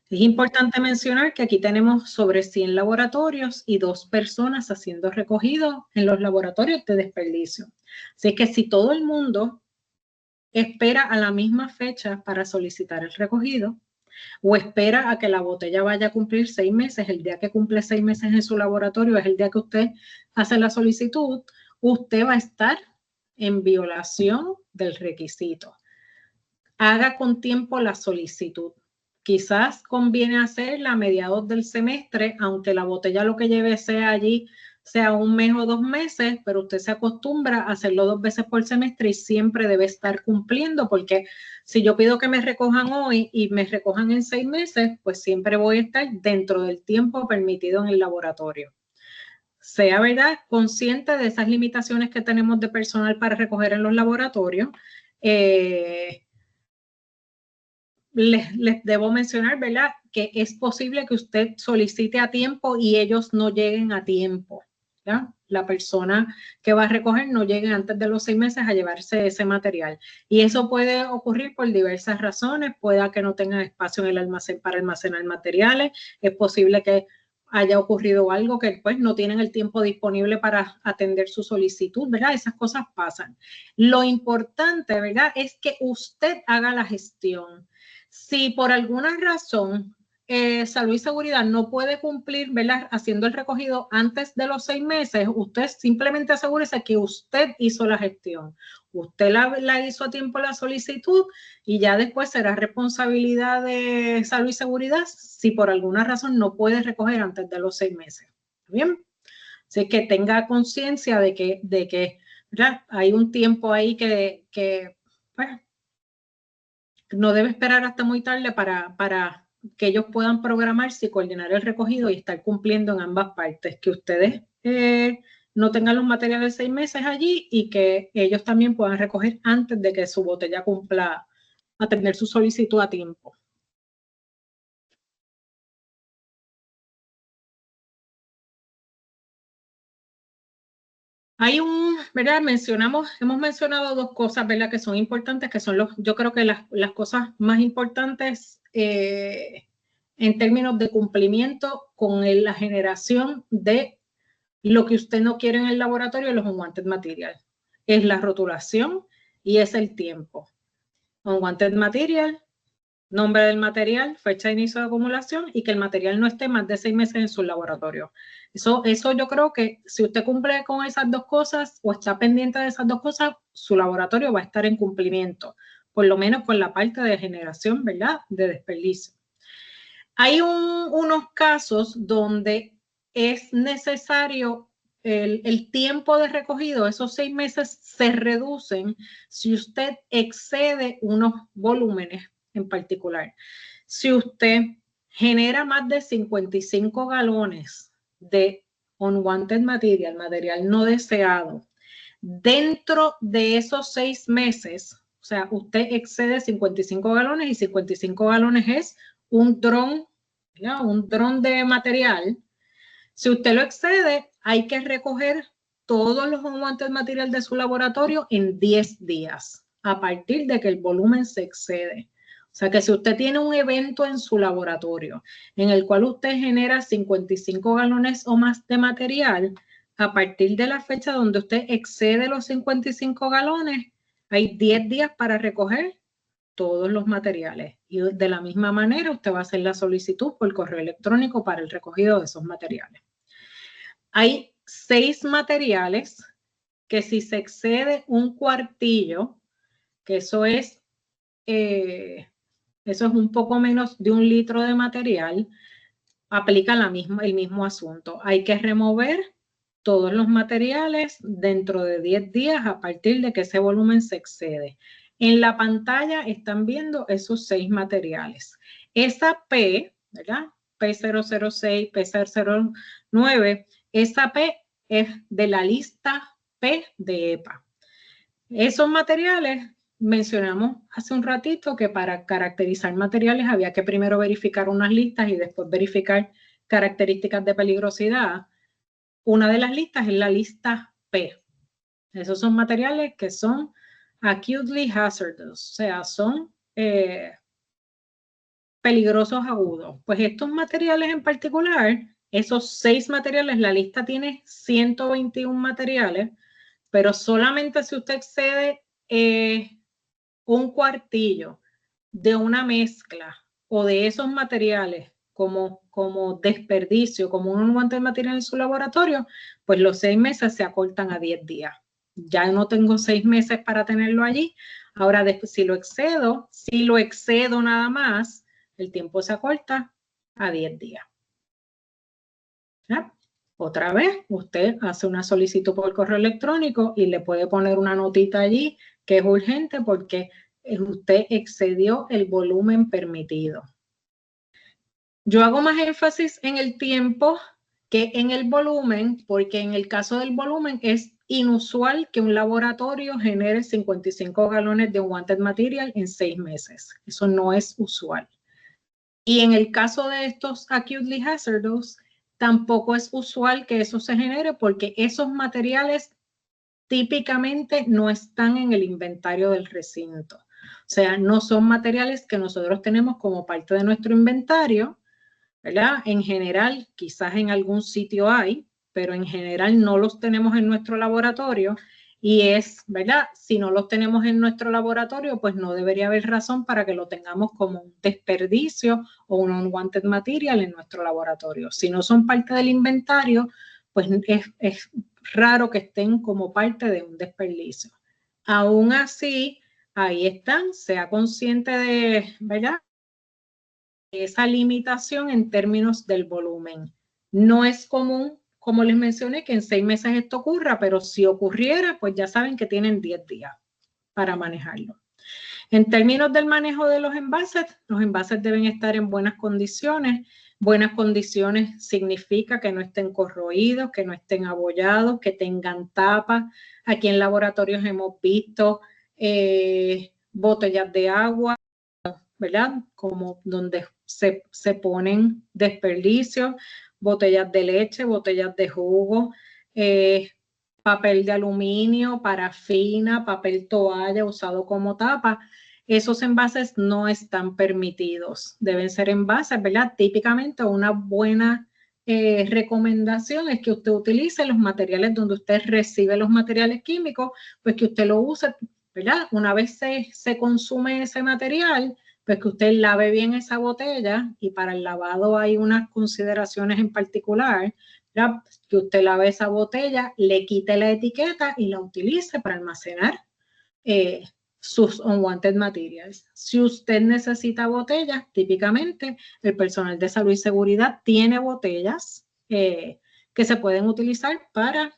Es importante mencionar que aquí tenemos sobre 100 laboratorios y 2 personas haciendo recogido en los laboratorios de desperdicio. Así que si todo el mundo espera a la misma fecha para solicitar el recogido o espera a que la botella vaya a cumplir 6 meses, el día que cumple 6 meses en su laboratorio es el día que usted hace la solicitud, usted va a estar en violación del requisito. haga con tiempo la solicitud. Quizás conviene hacerla a mediados del semestre, aunque la botella lo que lleve sea allí, sea un mes o 2 meses, pero usted se acostumbra a hacerlo 2 veces por semestre y siempre debe estar cumpliendo, porque si yo pido que me recojan hoy y me recojan en 6 meses, pues siempre voy a estar dentro del tiempo permitido en el laboratorio. Sea, ¿verdad?, consciente de esas limitaciones que tenemos de personal para recoger en los laboratorios. Les debo mencionar, ¿verdad?, que es posible que usted solicite a tiempo y ellos no lleguen a tiempo, ¿verdad? La persona que va a recoger no llegue antes de los 6 meses a llevarse ese material. Y eso puede ocurrir por diversas razones. Pueda que no tengan espacio en el almacén para almacenar materiales. Es posible que haya ocurrido algo que pues no tienen el tiempo disponible para atender su solicitud, ¿verdad? Esas cosas pasan. Lo importante, ¿verdad?, es que usted haga la gestión. Si por alguna razón Salud y Seguridad no puede cumplir, ¿verdad?, haciendo el recogido antes de los 6 meses, usted simplemente asegúrese que usted hizo la gestión. Usted la hizo a tiempo la solicitud y ya después será responsabilidad de Salud y Seguridad si por alguna razón no puede recoger antes de los 6 meses. ¿Bien? Así que tenga conciencia de que ¿verdad?, hay un tiempo ahí que pues, no debe esperar hasta muy tarde para que ellos puedan programarse y coordinar el recogido y estar cumpliendo en ambas partes, que ustedes no tengan los materiales 6 meses allí y que ellos también puedan recoger antes de que su botella cumpla atender su solicitud a tiempo. ¿Verdad? Hemos mencionado 2 cosas, ¿verdad?, que son importantes, que son yo creo que las cosas más importantes en términos de cumplimiento con la generación de lo que usted no quiere en el laboratorio, los unwanted material. Es la rotulación y es el tiempo. Unwanted material, nombre del material, fecha de inicio de acumulación y que el material no esté más de 6 meses en su laboratorio. Eso yo creo que si usted cumple con esas 2 cosas o está pendiente de esas 2 cosas, su laboratorio va a estar en cumplimiento, por lo menos con la parte de generación, ¿verdad?, de desperdicio. Hay unos casos donde es necesario el tiempo de recogido, esos 6 meses se reducen si usted excede unos volúmenes en particular. Si usted genera más de 55 galones de unwanted material no deseado, dentro de esos 6 meses, o sea, usted excede 55 galones y 55 galones es un dron de material. Si usted lo excede, hay que recoger todos los unwanted material de su laboratorio en 10 días, a partir de que el volumen se excede. O sea que si usted tiene un evento en su laboratorio en el cual usted genera 55 galones o más de material, a partir de la fecha donde usted excede los 55 galones, hay 10 días para recoger todos los materiales. Y de la misma manera, usted va a hacer la solicitud por correo electrónico para el recogido de esos materiales. Hay 6 materiales que si se excede un cuartillo, que eso es un poco menos de 1 litro de material, aplica el mismo asunto. Hay que remover todos los materiales dentro de 10 días a partir de que ese volumen se excede. En la pantalla están viendo esos 6 materiales. Esa P, ¿verdad?, P006, P009, esa P es de la lista P de EPA. Esos materiales, mencionamos hace un ratito que para caracterizar materiales había que primero verificar unas listas y después verificar características de peligrosidad. Una de las listas es la lista P. Esos son materiales que son acutely hazardous, o sea, son peligrosos agudos. Pues estos materiales en particular, esos 6 materiales, la lista tiene 121 materiales, pero solamente si usted excede un cuartillo de una mezcla o de esos materiales como desperdicio, como un unwanted material en su laboratorio, pues los 6 meses se acortan a 10 días. ya no tengo 6 meses para tenerlo allí. Ahora, después, si lo excedo nada más, el tiempo se acorta a 10 días. ¿Ya? Otra vez, usted hace una solicitud por correo electrónico y le puede poner una notita allí que es urgente porque usted excedió el volumen permitido. Yo hago más énfasis en el tiempo que en el volumen, porque en el caso del volumen es inusual que un laboratorio genere 55 galones de wanted material en 6 meses. Eso no es usual. Y en el caso de estos acutely hazardous, tampoco es usual que eso se genere porque esos materiales típicamente no están en el inventario del recinto. O sea, no son materiales que nosotros tenemos como parte de nuestro inventario, ¿verdad? En general, quizás en algún sitio hay, pero en general no los tenemos en nuestro laboratorio y es, ¿verdad? Si no los tenemos en nuestro laboratorio, pues no debería haber razón para que lo tengamos como un desperdicio o un unwanted material en nuestro laboratorio. Si no son parte del inventario, pues es raro que estén como parte de un desperdicio. Aún así, ahí están, sea consciente de, ¿verdad?, esa limitación en términos del volumen. No es común, como les mencioné, que en 6 meses esto ocurra, pero si ocurriera, pues ya saben que tienen 10 días para manejarlo. En términos del manejo de los envases deben estar en buenas condiciones. Buenas condiciones significa que no estén corroídos, que no estén abollados, que tengan tapa. Aquí en laboratorios hemos visto botellas de agua, ¿verdad? Como donde se ponen desperdicios, botellas de leche, botellas de jugo, papel de aluminio, parafina, papel toalla usado como tapa. Esos envases no están permitidos. Deben ser envases, ¿verdad? Típicamente una buena recomendación es que usted utilice los materiales donde usted recibe los materiales químicos, pues que usted lo use, ¿verdad? Una vez se consume ese material, pues que usted lave bien esa botella y para el lavado hay unas consideraciones en particular, ¿verdad? Que usted lave esa botella, le quite la etiqueta y la utilice para almacenar sus unwanted materials. Si usted necesita botellas, típicamente el personal de salud y seguridad tiene botellas que se pueden utilizar para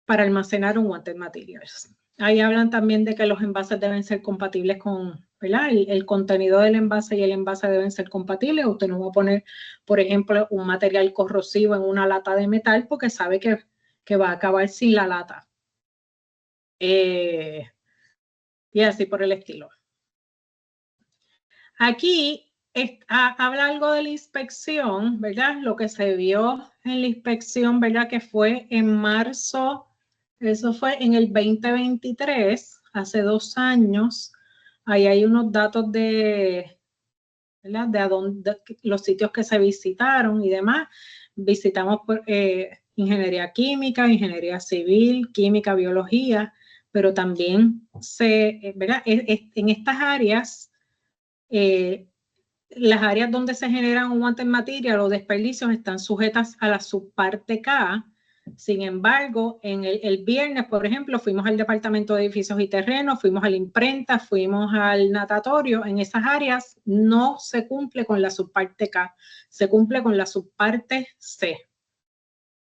almacenar unwanted materials. Ahí hablan también de que los envases deben ser compatibles con, ¿verdad? El contenido del envase y el envase deben ser compatibles. Usted no va a poner, por ejemplo, un material corrosivo en una lata de metal porque sabe que va a acabar sin la lata. Y así por el estilo. Aquí habla algo de la inspección, ¿verdad? Lo que se vio en la inspección, ¿verdad? Que fue en marzo, eso fue en el 2023, hace 2 años. Ahí hay unos datos de, ¿verdad? De los sitios que se visitaron y demás. Visitamos ingeniería química, ingeniería civil, química, biología, pero también ¿verdad? En estas áreas, las áreas donde se generan unwanted material o desperdicios están sujetas a la subparte K. Sin embargo, en el viernes, por ejemplo, fuimos al Departamento de Edificios y Terrenos, fuimos a la imprenta, fuimos al natatorio. En esas áreas no se cumple con la subparte K, se cumple con la subparte C.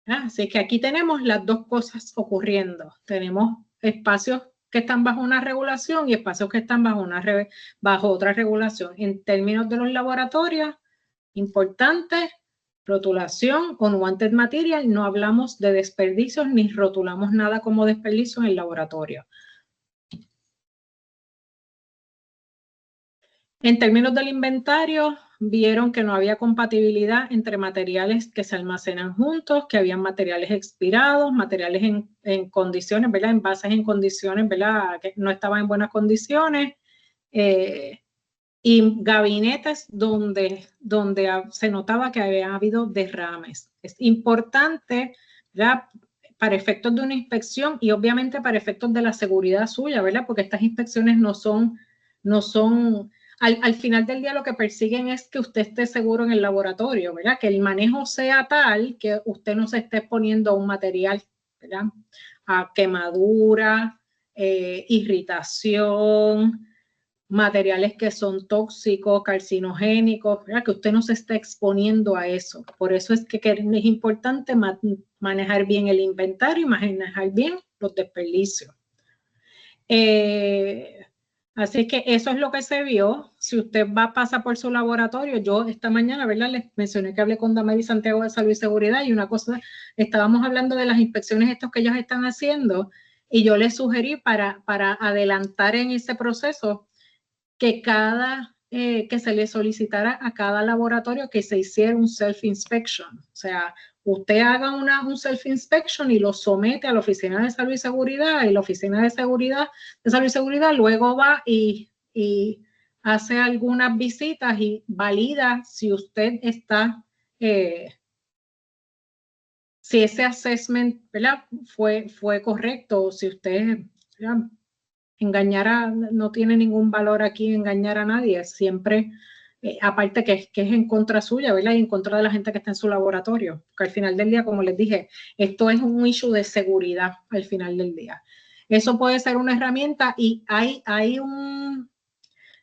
Así que aquí tenemos las dos cosas ocurriendo. Tenemos espacios que están bajo una regulación y espacios que están bajo otra regulación. En términos de los laboratorios, importante, rotulación, unwanted material, no hablamos de desperdicios ni rotulamos nada como desperdicio en el laboratorio. En términos del inventario, vieron que no había compatibilidad entre materiales que se almacenan juntos, que habían materiales expirados, materiales en condiciones, ¿verdad? Envases en condiciones, ¿verdad? Que no estaban en buenas condiciones. Y gabinetes donde se notaba que había habido derrames. Es importante, ¿verdad?, para efectos de una inspección y obviamente para efectos de la seguridad suya, ¿verdad? Porque estas inspecciones no son al final del día lo que persiguen es que usted esté seguro en el laboratorio, ¿verdad? Que el manejo sea tal que usted no se esté exponiendo a un material ¿verdad? A quemadura, irritación, materiales que son tóxicos, carcinogénicos, ¿verdad? Que usted no se está exponiendo a eso. Por eso es que es importante manejar bien el inventario y manejar bien los desperdicios. Así que eso es lo que se vio. Si usted va a pasar por su laboratorio, yo esta mañana, ¿verdad? Les mencioné que hablé con Damaris Santiago de Salud y Seguridad y una cosa, estábamos hablando de las inspecciones estos que ellos están haciendo y yo les sugerí para adelantar en ese proceso que que se le solicitara a cada laboratorio que se hiciera un self-inspection. O sea, usted haga un self-inspection y lo somete a la Oficina de Salud y Seguridad y la Oficina de Salud y Seguridad luego va y hace algunas visitas y valida si usted está, si ese assessment, ¿verdad? fue correcto o si usted, ¿verdad? No tiene ningún valor aquí engañar a nadie, siempre, aparte que es en contra suya, ¿verdad? Y en contra de la gente que está en su laboratorio, que al final del día, como les dije, esto es un issue de seguridad al final del día. Eso puede ser una herramienta y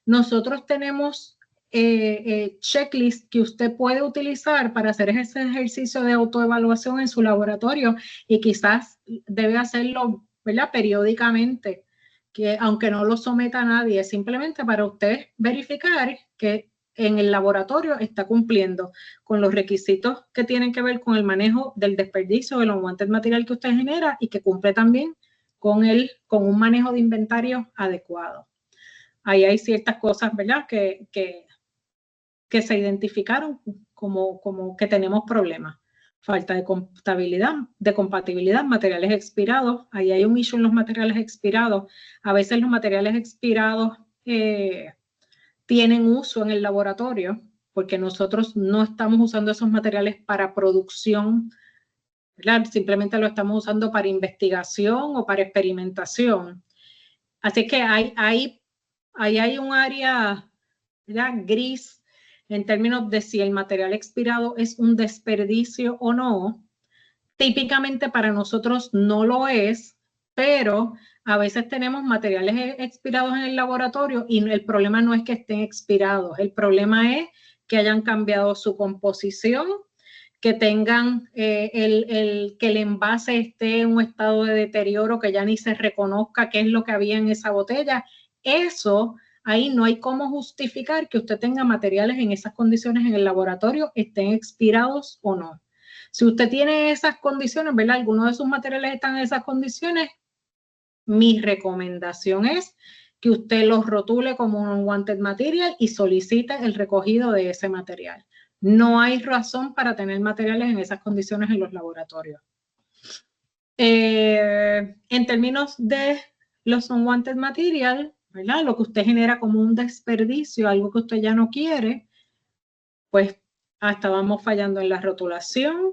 nosotros tenemos checklist que usted puede utilizar para hacer ese ejercicio de autoevaluación en su laboratorio y quizás debe hacerlo, ¿verdad? Periódicamente, que aunque no lo someta a nadie, simplemente para usted verificar que en el laboratorio está cumpliendo con los requisitos que tienen que ver con el manejo del desperdicio del unwanted material que usted genera y que cumple también con un manejo de inventario adecuado. Ahí hay ciertas cosas, ¿verdad? Que se identificaron como que tenemos problemas. Falta de compatibilidad, materiales expirados. Ahí hay un issue en los materiales expirados. A veces los materiales expirados tienen uso en el laboratorio porque nosotros no estamos usando esos materiales para producción, ¿verdad? Simplemente lo estamos usando para investigación o para experimentación. Así que ahí hay un área, ¿verdad? Gris en términos de si el material expirado es un desperdicio o no. Típicamente para nosotros no lo es, pero a veces tenemos materiales expirados en el laboratorio y el problema no es que estén expirados, el problema es que hayan cambiado su composición, que tengan que el envase esté en un estado de deterioro, que ya ni se reconozca qué es lo que había en esa botella. Eso, ahí no hay cómo justificar que usted tenga materiales en esas condiciones en el laboratorio, estén expirados o no. Si usted tiene esas condiciones, ¿verdad? Algunos de sus materiales están en esas condiciones, mi recomendación es que usted los rotule como un unwanted material y solicite el recogido de ese material. No hay razón para tener materiales en esas condiciones en los laboratorios. En términos de los unwanted material, ¿verdad? Lo que usted genera como un desperdicio, algo que usted ya no quiere, pues estábamos fallando en la rotulación,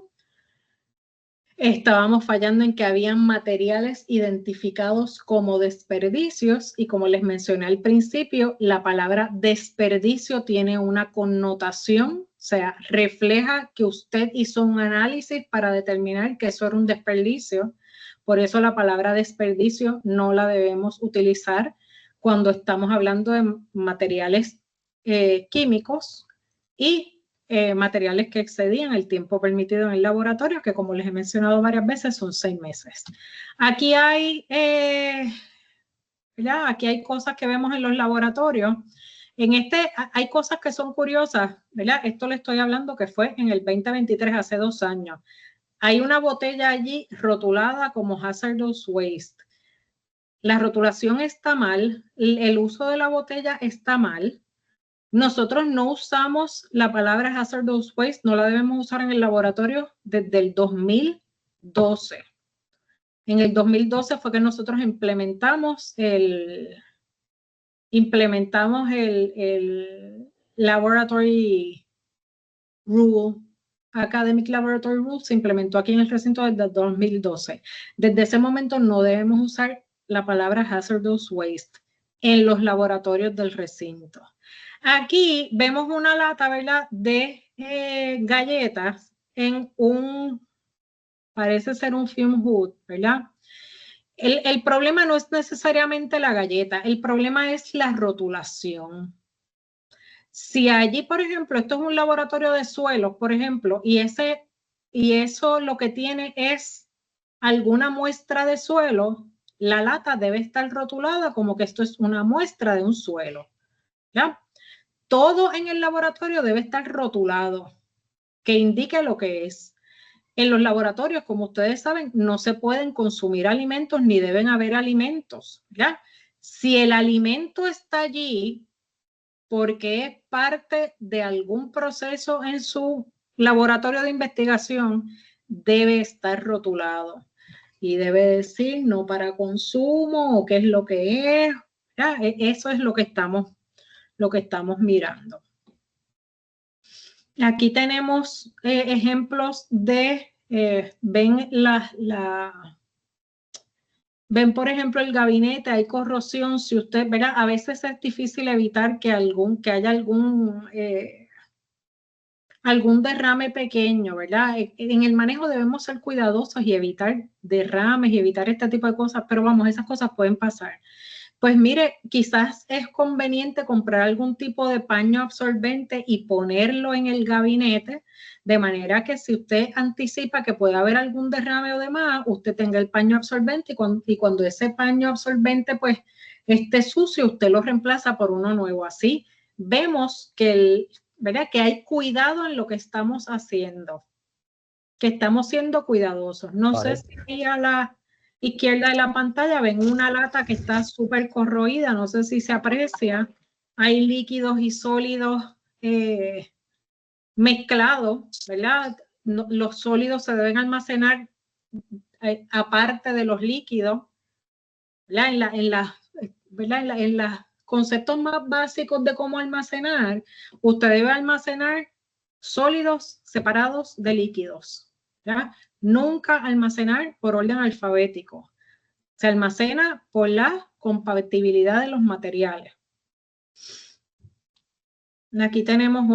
estábamos fallando en que habían materiales identificados como desperdicios y como les mencioné al principio, la palabra desperdicio tiene una connotación, o sea, refleja que usted hizo un análisis para determinar que eso era un desperdicio. Por eso la palabra desperdicio no la debemos utilizar cuando estamos hablando de materiales químicos y materiales que excedían el tiempo permitido en el laboratorio, que como les he mencionado varias veces, son 6 meses. Aquí hay cosas que vemos en los laboratorios. Hay cosas que son curiosas, ¿verdad? Esto le estoy hablando que fue en el 2023, hace 2 años. Hay una botella allí rotulada como hazardous waste. La rotulación está mal, el uso de la botella está mal. Nosotros no usamos la palabra hazardous waste, no la debemos usar en el laboratorio desde el 2012. En el 2012 fue que nosotros implementamos el Laboratory Rule, Academic Laboratory Rule, se implementó aquí en el recinto desde el 2012. Desde ese momento no debemos usar la palabra hazardous waste en los laboratorios del recinto. Aquí vemos una lata, ¿verdad?, de galletas en un parece ser un fume hood, ¿verdad? El problema no es necesariamente la galleta, el problema es la rotulación. Si allí, por ejemplo, esto es un laboratorio de suelos, por ejemplo, y eso lo que tiene es alguna muestra de suelo, la lata debe estar rotulada como que esto es una muestra de un suelo, ¿ya? Todo en el laboratorio debe estar rotulado, que indique lo que es. En los laboratorios, como ustedes saben, no se pueden consumir alimentos ni deben haber alimentos, ¿ya? Si el alimento está allí porque es parte de algún proceso en su laboratorio de investigación, debe estar rotulado y debe decir no para consumo o qué es lo que es. ¿Ya? Eso es lo que estamos mirando. Aquí tenemos ejemplos de, ven, por ejemplo, el gabinete, hay corrosión. Si usted, verá, a veces es difícil evitar que haya algún derrame pequeño, ¿verdad? En el manejo debemos ser cuidadosos y evitar derrames y evitar este tipo de cosas, pero vamos, esas cosas pueden pasar. Pues mire, quizás es conveniente comprar algún tipo de paño absorbente y ponerlo en el gabinete, de manera que si usted anticipa que puede haber algún derrame o demás, usted tenga el paño absorbente y cuando ese paño absorbente pues esté sucio, usted lo reemplaza por uno nuevo. Así vemos que, ¿verdad? Que hay cuidado en lo que estamos haciendo, que estamos siendo cuidadosos. No sé si a la izquierda de la pantalla ven una lata que está súper corroída, no sé si se aprecia. Hay líquidos y sólidos mezclados, ¿verdad? No, los sólidos se deben almacenar aparte de los líquidos, ¿verdad? En los conceptos más básicos de cómo almacenar, usted debe almacenar sólidos separados de líquidos, ¿ya? Nunca almacenar por orden alfabético. Se almacena por la compatibilidad de los materiales. Aquí tenemos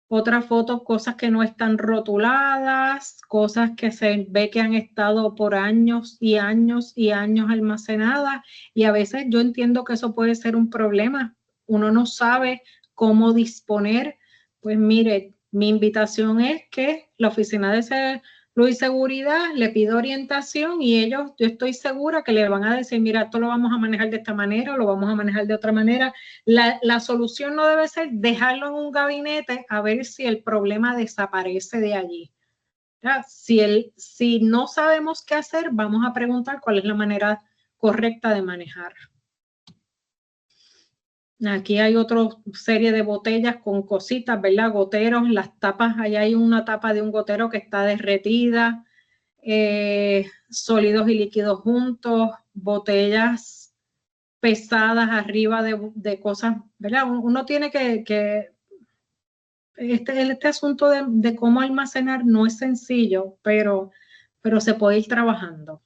otras fotos, cosas que no están rotuladas, cosas que se ve que han estado por años y años y años almacenadas, y a veces yo entiendo que eso puede ser un problema. Uno no sabe cómo disponer. Pues mire, mi invitación es que la Oficina de Salud y Seguridad le pida orientación y ellos, yo estoy segura que le van a decir, mira, esto lo vamos a manejar de esta manera, lo vamos a manejar de otra manera. La solución no debe ser dejarlo en un gabinete a ver si el problema desaparece de allí. Si no sabemos qué hacer, vamos a preguntar cuál es la manera correcta de manejar. Aquí hay otra serie de botellas con cositas, ¿verdad? Goteros, las tapas, ahí hay una tapa de un gotero que está derretida, sólidos y líquidos juntos, botellas pesadas arriba de cosas, ¿verdad? Uno tiene este asunto de cómo almacenar no es sencillo, pero se puede ir trabajando.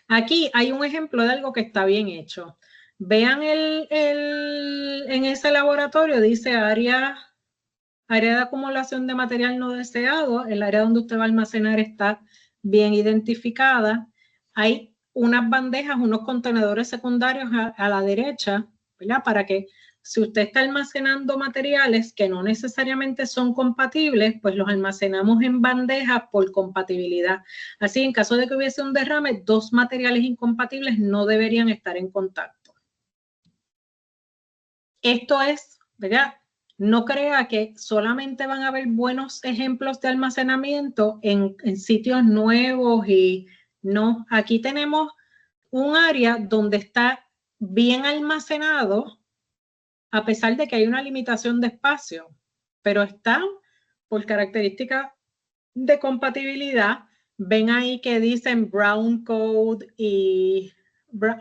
Aquí hay un ejemplo de algo que está bien hecho. Vean en ese laboratorio, dice área de acumulación de material no deseado. El área donde usted va a almacenar está bien identificada. Hay unas bandejas, unos contenedores secundarios a la derecha, ¿verdad? Para que si usted está almacenando materiales que no necesariamente son compatibles, pues los almacenamos en bandejas por compatibilidad. Así, en caso de que hubiese un derrame, dos materiales incompatibles no deberían estar en contacto. Esto es, ¿verdad? No crea que solamente van a haber buenos ejemplos de almacenamiento en sitios nuevos y no. Aquí tenemos un área donde está bien almacenado, a pesar de que hay una limitación de espacio, pero está por características de compatibilidad. Ven ahí que dicen Brown Code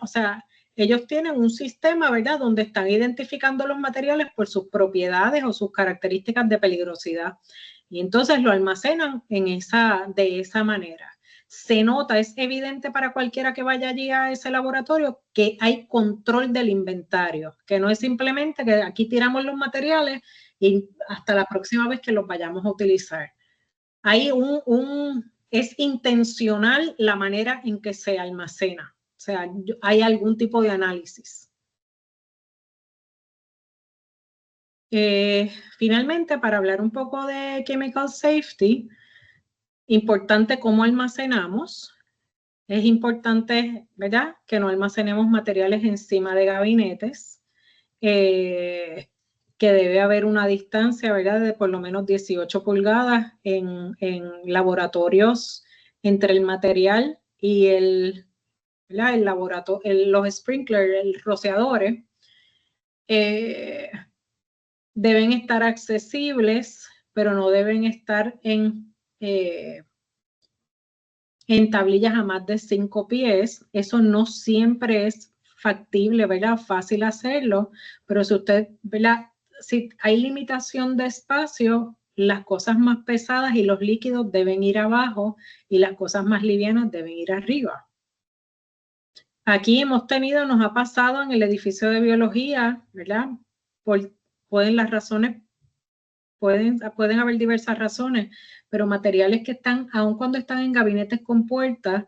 o sea, ellos tienen un sistema, ¿verdad?, donde están identificando los materiales por sus propiedades o sus características de peligrosidad. Y entonces lo almacenan de esa manera. Se nota, es evidente para cualquiera que vaya allí a ese laboratorio que hay control del inventario, que no es simplemente que aquí tiramos los materiales y hasta la próxima vez que los vayamos a utilizar. es intencional la manera en que se almacena. O sea, hay algún tipo de análisis. Finalmente, para hablar un poco de chemical safety, importante cómo almacenamos. Es importante, ¿verdad?, que no almacenemos materiales encima de gabinetes, que debe haber una distancia, ¿verdad?, de por lo menos 18 pulgadas en laboratorios entre el material y ¿verdad?, el laboratorio, los sprinklers, los rociadores. Deben estar accesibles, pero no deben estar en tablillas a más de 5 pies. Eso no siempre es factible, ¿verdad? Fácil hacerlo, pero si usted, ¿verdad?, si hay limitación de espacio, las cosas más pesadas y los líquidos deben ir abajo y las cosas más livianas deben ir arriba. Aquí nos ha pasado en el edificio de biología, ¿verdad? Pueden haber diversas razones, pero materiales que están, aun cuando están en gabinetes con puertas,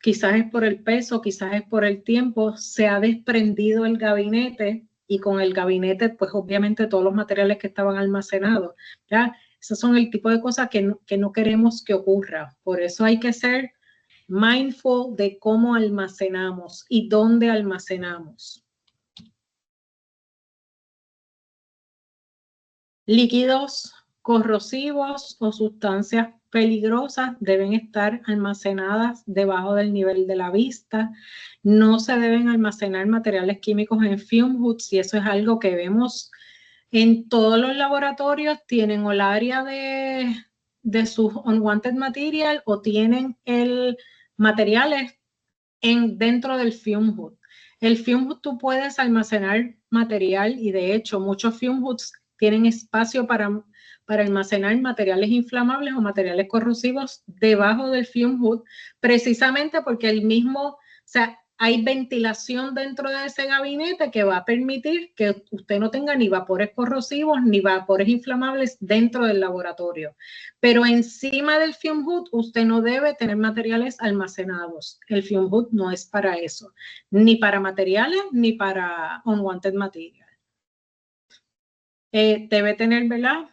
quizás es por el peso, quizás es por el tiempo, se ha desprendido el gabinete y con el gabinete, pues obviamente todos los materiales que estaban almacenados, ¿ya? Esos son el tipo de cosas que no queremos que ocurra. Por eso hay que ser mindful de cómo almacenamos y dónde almacenamos. Líquidos corrosivos o sustancias peligrosas deben estar almacenadas debajo del nivel de la vista. No se deben almacenar materiales químicos en fume hoods, y eso es algo que vemos en todos los laboratorios. Tienen o el área de sus unwanted material o tienen el materiales dentro del fume hood. El fume hood tú puedes almacenar material y de hecho muchos fume hoods tienen espacio para almacenar materiales inflamables o materiales corrosivos debajo del fume hood, precisamente porque o sea, hay ventilación dentro de ese gabinete que va a permitir que usted no tenga ni vapores corrosivos ni vapores inflamables dentro del laboratorio. Pero encima del fume hood usted no debe tener materiales almacenados. El fume hood no es para eso, ni para materiales ni para unwanted material. Debe tener, ¿verdad?,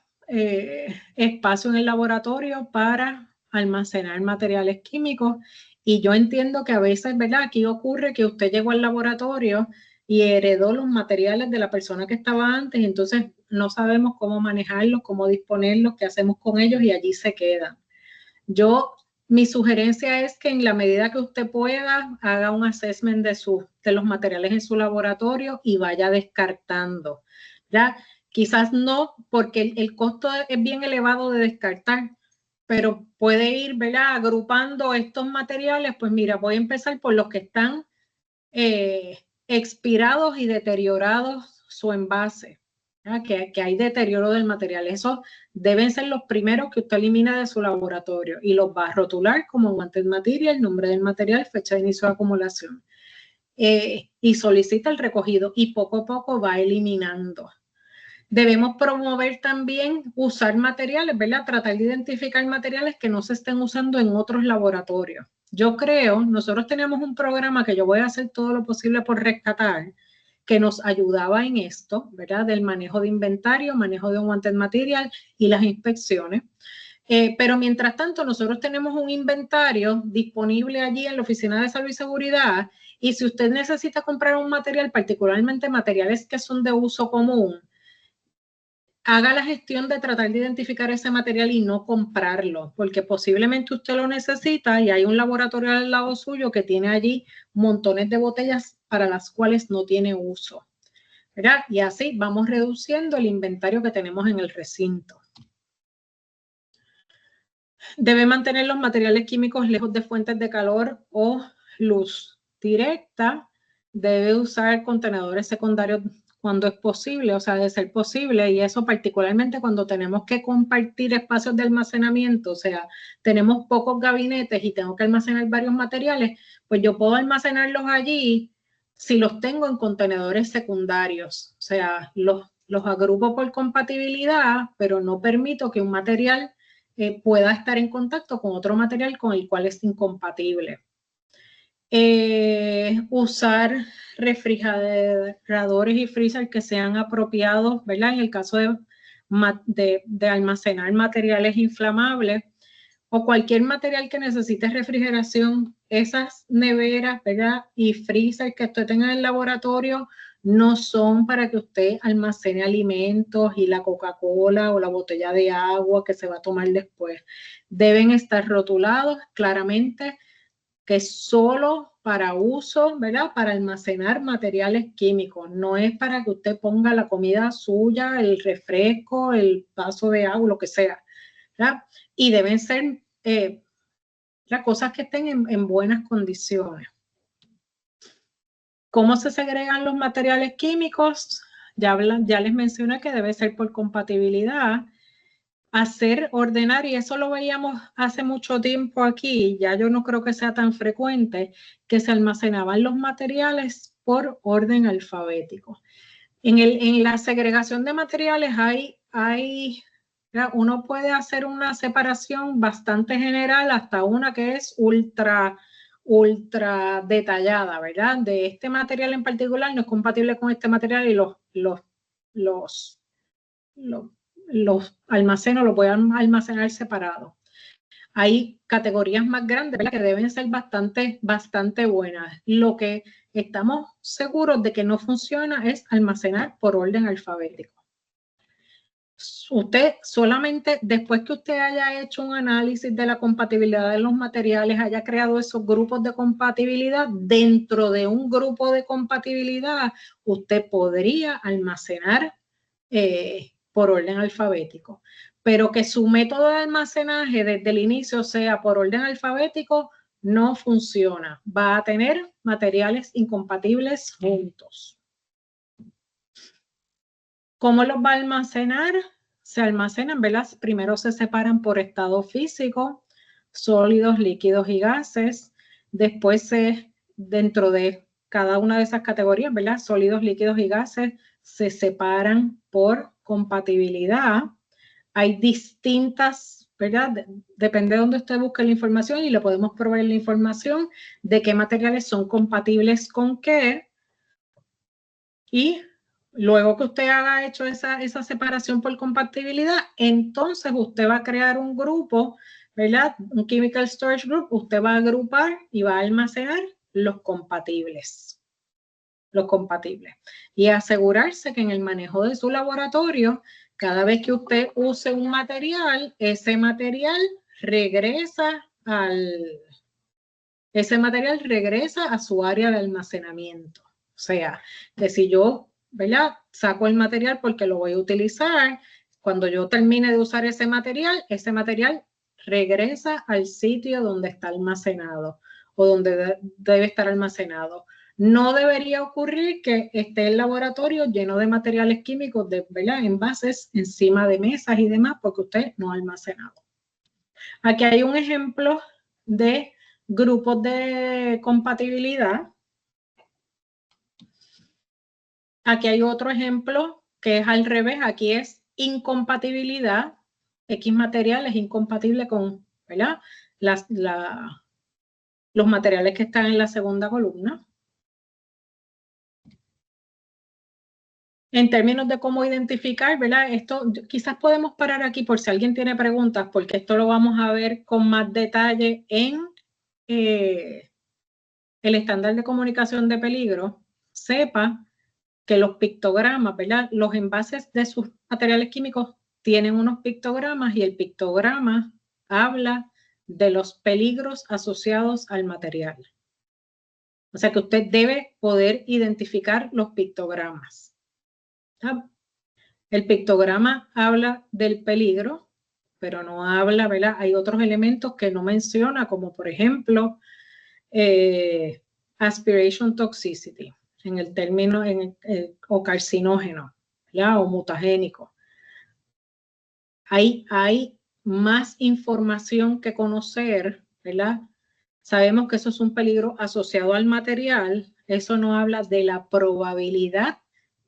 espacio en el laboratorio para almacenar materiales químicos. Y yo entiendo que a veces, ¿verdad?, aquí ocurre que usted llegó al laboratorio y heredó los materiales de la persona que estaba antes, y entonces no sabemos cómo manejarlos, cómo disponerlos, qué hacemos con ellos, y allí se quedan. Mi sugerencia es que en la medida que usted pueda, haga un assessment de los materiales en su laboratorio y vaya descartando, ¿ya? Quizás no, porque el costo es bien elevado de descartar, pero puede ir, ¿verdad?, agrupando estos materiales. Pues mira, voy a empezar por los que están expirados y deteriorados su envase, que hay deterioro del material. Esos deben ser los primeros que usted elimina de su laboratorio y los va a rotular como wanted material, nombre del material, fecha de inicio de acumulación, y solicita el recogido y poco a poco va eliminando. Debemos promover también usar materiales, ¿verdad? Tratar de identificar materiales que no se estén usando en otros laboratorios. Nosotros teníamos un programa que yo voy a hacer todo lo posible por rescatar, que nos ayudaba en esto, ¿verdad?, del manejo de inventario, manejo de unwanted material y las inspecciones. Pero mientras tanto, nosotros tenemos un inventario disponible allí en la Oficina de Salud y Seguridad, y si usted necesita comprar un material, particularmente materiales que son de uso común, haga la gestión de tratar de identificar ese material y no comprarlo, porque posiblemente usted lo necesita y hay un laboratorio al lado suyo que tiene allí montones de botellas para las cuales no tiene uso, ¿verdad? Y así vamos reduciendo el inventario que tenemos en el recinto. Debe mantener los materiales químicos lejos de fuentes de calor o luz directa. Debe usar contenedores secundarios cuando es posible, o sea, de ser posible, y eso particularmente cuando tenemos que compartir espacios de almacenamiento, o sea, tenemos pocos gabinetes y tengo que almacenar varios materiales, pues yo puedo almacenarlos allí si los tengo en contenedores secundarios, o sea, los agrupo por compatibilidad, pero no permito que un material pueda estar en contacto con otro material con el cual es incompatible. Usar refrigeradores y freezer que sean apropiados, ¿verdad? En el caso de almacenar materiales inflamables o cualquier material que necesite refrigeración, esas neveras, ¿verdad? Y freezer que usted tenga en el laboratorio no son para que usted almacene alimentos y la Coca-Cola o la botella de agua que se va a tomar después. Deben estar rotulados claramente que es solo para uso, ¿verdad? Para almacenar materiales químicos. No es para que usted ponga la comida suya, el refresco, el vaso de agua, lo que sea, ¿verdad? Y deben ser las cosas que estén en buenas condiciones. ¿Cómo se segregan los materiales químicos? Ya les mencioné que debe ser por compatibilidad. Ordenar, y eso lo veíamos hace mucho tiempo aquí, ya yo no creo que sea tan frecuente, que se almacenaban los materiales por orden alfabético. En la segregación de materiales uno puede hacer una separación bastante general hasta una que es ultra detallada, ¿verdad? De este material en particular no es compatible con este material y los almacenos los voy a almacenar separados. Hay categorías más grandes, ¿verdad? Que deben ser bastante buenas. Lo que estamos seguros de que no funciona es almacenar por orden alfabético. Usted solamente después que usted haya hecho un análisis de la compatibilidad de los materiales, haya creado esos grupos de compatibilidad, dentro de un grupo de compatibilidad, usted podría almacenar por orden alfabético. Pero que su método de almacenaje desde el inicio sea por orden alfabético, no funciona. Va a tener materiales incompatibles juntos. ¿Cómo los va a almacenar? Se almacenan, ¿verdad? Primero se separan por estado físico, sólidos, líquidos y gases. Después dentro de cada una de esas categorías, ¿verdad? Sólidos, líquidos y gases se separan por compatibilidad. Hay distintas, ¿verdad? Depende de dónde usted busque la información y le podemos proveer la información de qué materiales son compatibles con qué. Y luego que usted haya hecho esa separación por compatibilidad, entonces usted va a crear un grupo, ¿verdad? Un Chemical Storage Group, usted va a agrupar y va a almacenar los compatibles. Y asegurarse que en el manejo de su laboratorio, cada vez que usted use un material, ese material regresa a su área de almacenamiento. O sea, que si yo, ¿verdad? Saco el material porque lo voy a utilizar, cuando yo termine de usar ese material regresa al sitio donde está almacenado o donde debe estar almacenado. No debería ocurrir que esté el laboratorio lleno de materiales químicos, ¿verdad? Envases encima de mesas y demás, porque usted no ha almacenado. Aquí hay un ejemplo de grupos de compatibilidad. Aquí hay otro ejemplo que es al revés. Aquí es incompatibilidad. X material es incompatible con, ¿verdad? Los materiales que están en la segunda columna. En términos de cómo identificar, ¿verdad? Esto quizás podemos parar aquí por si alguien tiene preguntas, porque esto lo vamos a ver con más detalle en el estándar de comunicación de peligro. Sepa que los pictogramas, ¿verdad? Los envases de sus materiales químicos tienen unos pictogramas y el pictograma habla de los peligros asociados al material. O sea que usted debe poder identificar los pictogramas. El pictograma habla del peligro, pero no habla, ¿verdad? Hay otros elementos que no menciona, como por ejemplo, aspiration toxicity, en el término, o carcinógeno, ¿ya? O mutagénico. Hay más información que conocer, ¿verdad? Sabemos que eso es un peligro asociado al material. Eso no habla de la probabilidad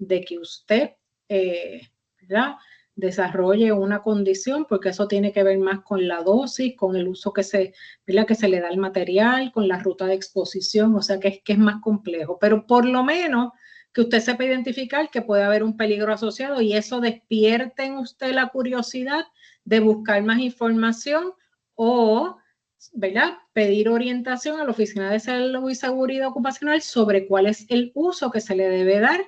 de que usted, ¿verdad? desarrolle una condición, porque eso tiene que ver más con la dosis, con el uso que se le da al material, con la ruta de exposición, o sea que es más complejo, pero por lo menos que usted sepa identificar que puede haber un peligro asociado y eso despierte en usted la curiosidad de buscar más información o, ¿verdad?, pedir orientación a la Oficina de Salud y Seguridad Ocupacional sobre cuál es el uso que se le debe dar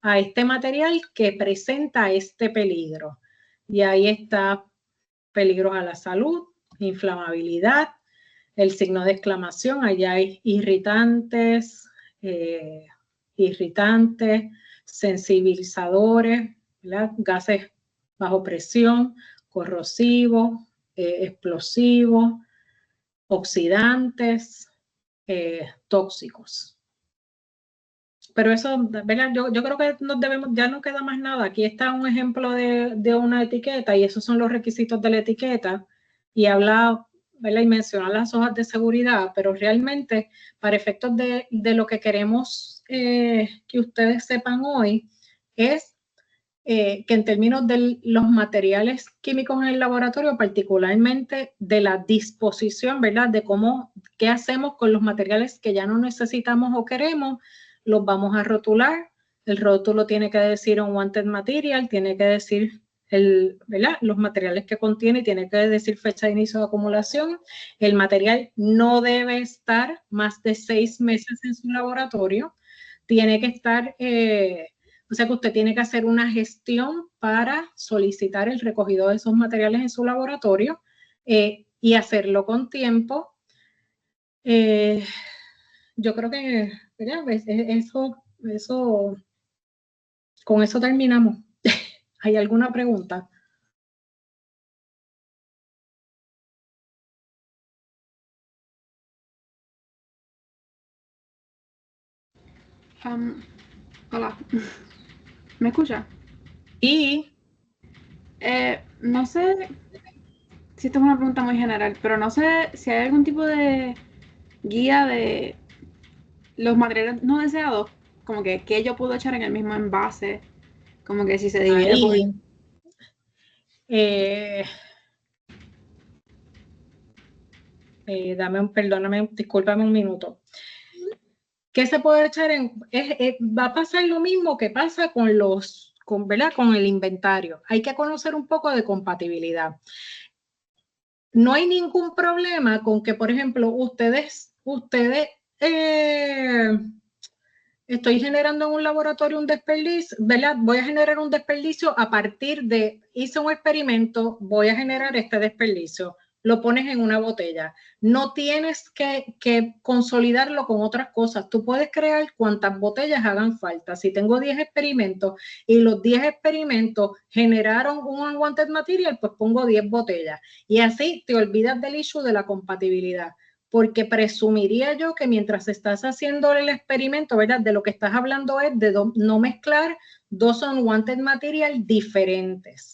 a este material que presenta este peligro. Y ahí está peligros a la salud, inflamabilidad, el signo de exclamación, allá hay irritantes, sensibilizadores, ¿verdad?, gases bajo presión, corrosivos, explosivos, oxidantes, tóxicos. Pero eso, ¿verdad? Yo creo que ya no queda más nada. Aquí está un ejemplo de una etiqueta y esos son los requisitos de la etiqueta y habla, ¿verdad?, y menciona las hojas de seguridad, pero realmente para efectos de lo que queremos que ustedes sepan hoy es que en términos de los materiales químicos en el laboratorio, particularmente de la disposición, ¿verdad?, de qué hacemos con los materiales que ya no necesitamos o queremos, los vamos a rotular. El rótulo tiene que decir unwanted material, tiene que decir ¿verdad?, los materiales que contiene, tiene que decir fecha de inicio de acumulación. El material no debe estar más de 6 meses en su laboratorio. Tiene que estar, o sea que usted tiene que hacer una gestión para solicitar el recogido de esos materiales en su laboratorio y hacerlo con tiempo. Yo creo que, ¿verdad?, con eso terminamos. ¿Hay alguna pregunta? Hola, ¿me escucha? Y No sé si esta es una pregunta muy general, pero no sé si hay algún tipo de guía de los materiales no deseados, como que yo puedo echar en el mismo envase, como que si se divide por... perdóname, discúlpame un minuto. ¿Qué se puede echar va a pasar lo mismo que pasa ¿verdad?, con el inventario. Hay que conocer un poco de compatibilidad. No hay ningún problema con que, por ejemplo, ustedes estoy generando en un laboratorio un desperdicio, ¿verdad? Voy a generar un desperdicio a partir de, hice un experimento, voy a generar este desperdicio. Lo pones en una botella. No tienes que consolidarlo con otras cosas. Tú puedes crear cuantas botellas hagan falta. Si tengo 10 experimentos y los 10 experimentos generaron un unwanted material, pues pongo 10 botellas. Y así te olvidas del issue de la compatibilidad. Porque presumiría yo que mientras estás haciendo el experimento, ¿verdad?, de lo que estás hablando es de no mezclar dos unwanted material diferentes.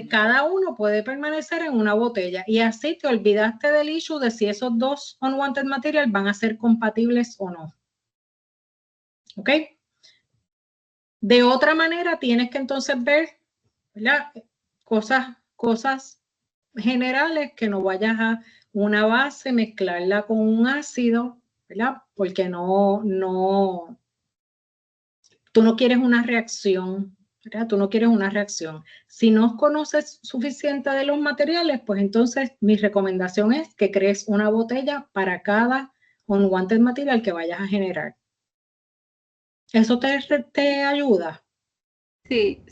Cada uno puede permanecer en una botella y así te olvidaste del issue de si esos dos unwanted material van a ser compatibles o no. ¿Ok? De otra manera, tienes que entonces ver, ¿verdad?, cosas generales, que no vayas a una base, mezclarla con un ácido, ¿verdad? Porque tú no quieres una reacción, ¿verdad? Tú no quieres una reacción. Si no conoces suficiente de los materiales, pues entonces mi recomendación es que crees una botella para cada unwanted material que vayas a generar. ¿Eso te ayuda? Sí,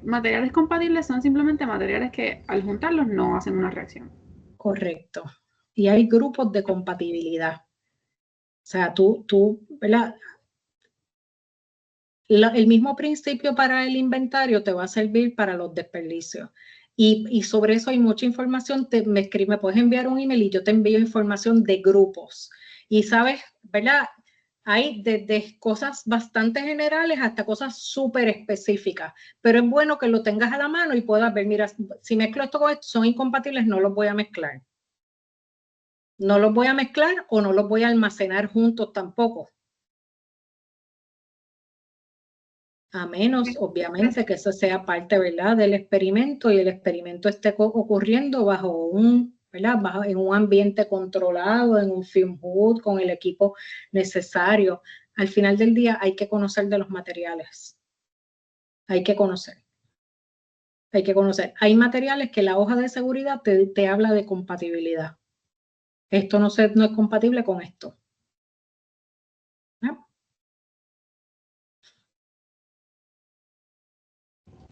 materiales compatibles son simplemente materiales que al juntarlos no hacen una reacción. Correcto. Y hay grupos de compatibilidad. O sea, ¿verdad?, el mismo principio para el inventario te va a servir para los desperdicios. Y sobre eso hay mucha información. Me puedes enviar un email y yo te envío información de grupos. Y sabes, ¿verdad?, hay desde cosas bastante generales hasta cosas súper específicas. Pero es bueno que lo tengas a la mano y puedas ver, mira, si mezclo esto con esto, son incompatibles, no los voy a mezclar. No los voy a mezclar o no los voy a almacenar juntos tampoco. a menos, obviamente, que eso sea parte, ¿verdad?, del experimento y el experimento esté ocurriendo bajo un, ¿verdad?, en un ambiente controlado, en un fume hood, con el equipo necesario. Al final del día hay que conocer de los materiales. Hay que conocer. Hay que conocer. Hay materiales que la hoja de seguridad te habla de compatibilidad. Esto no es compatible con esto. ¿No?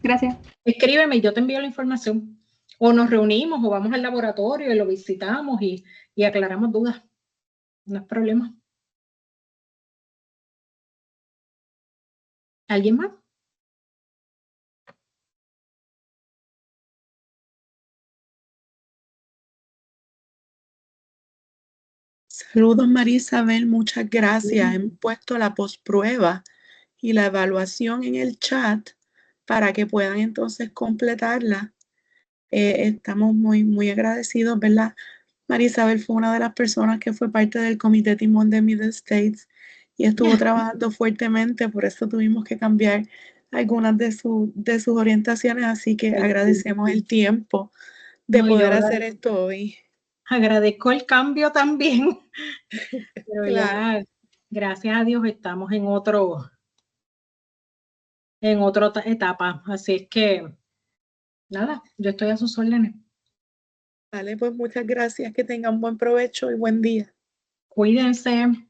Gracias. Escríbeme y yo te envío la información. O nos reunimos o vamos al laboratorio y lo visitamos y aclaramos dudas. No es problema. ¿Alguien más? Saludos, María Isabel, muchas gracias. Hemos puesto la posprueba y la evaluación en el chat para que puedan entonces completarla. Estamos muy agradecidos, ¿verdad? María Isabel fue una de las personas que fue parte del comité timón de Middle States y estuvo trabajando fuertemente, por eso tuvimos que cambiar algunas de sus orientaciones, así que agradecemos el tiempo de poder hacer esto hoy. Agradezco el cambio también, pero Claro. ya, gracias a Dios, estamos en otra etapa, así es que, nada, yo estoy a sus órdenes. Vale, pues muchas gracias, que tengan buen provecho y buen día. Cuídense.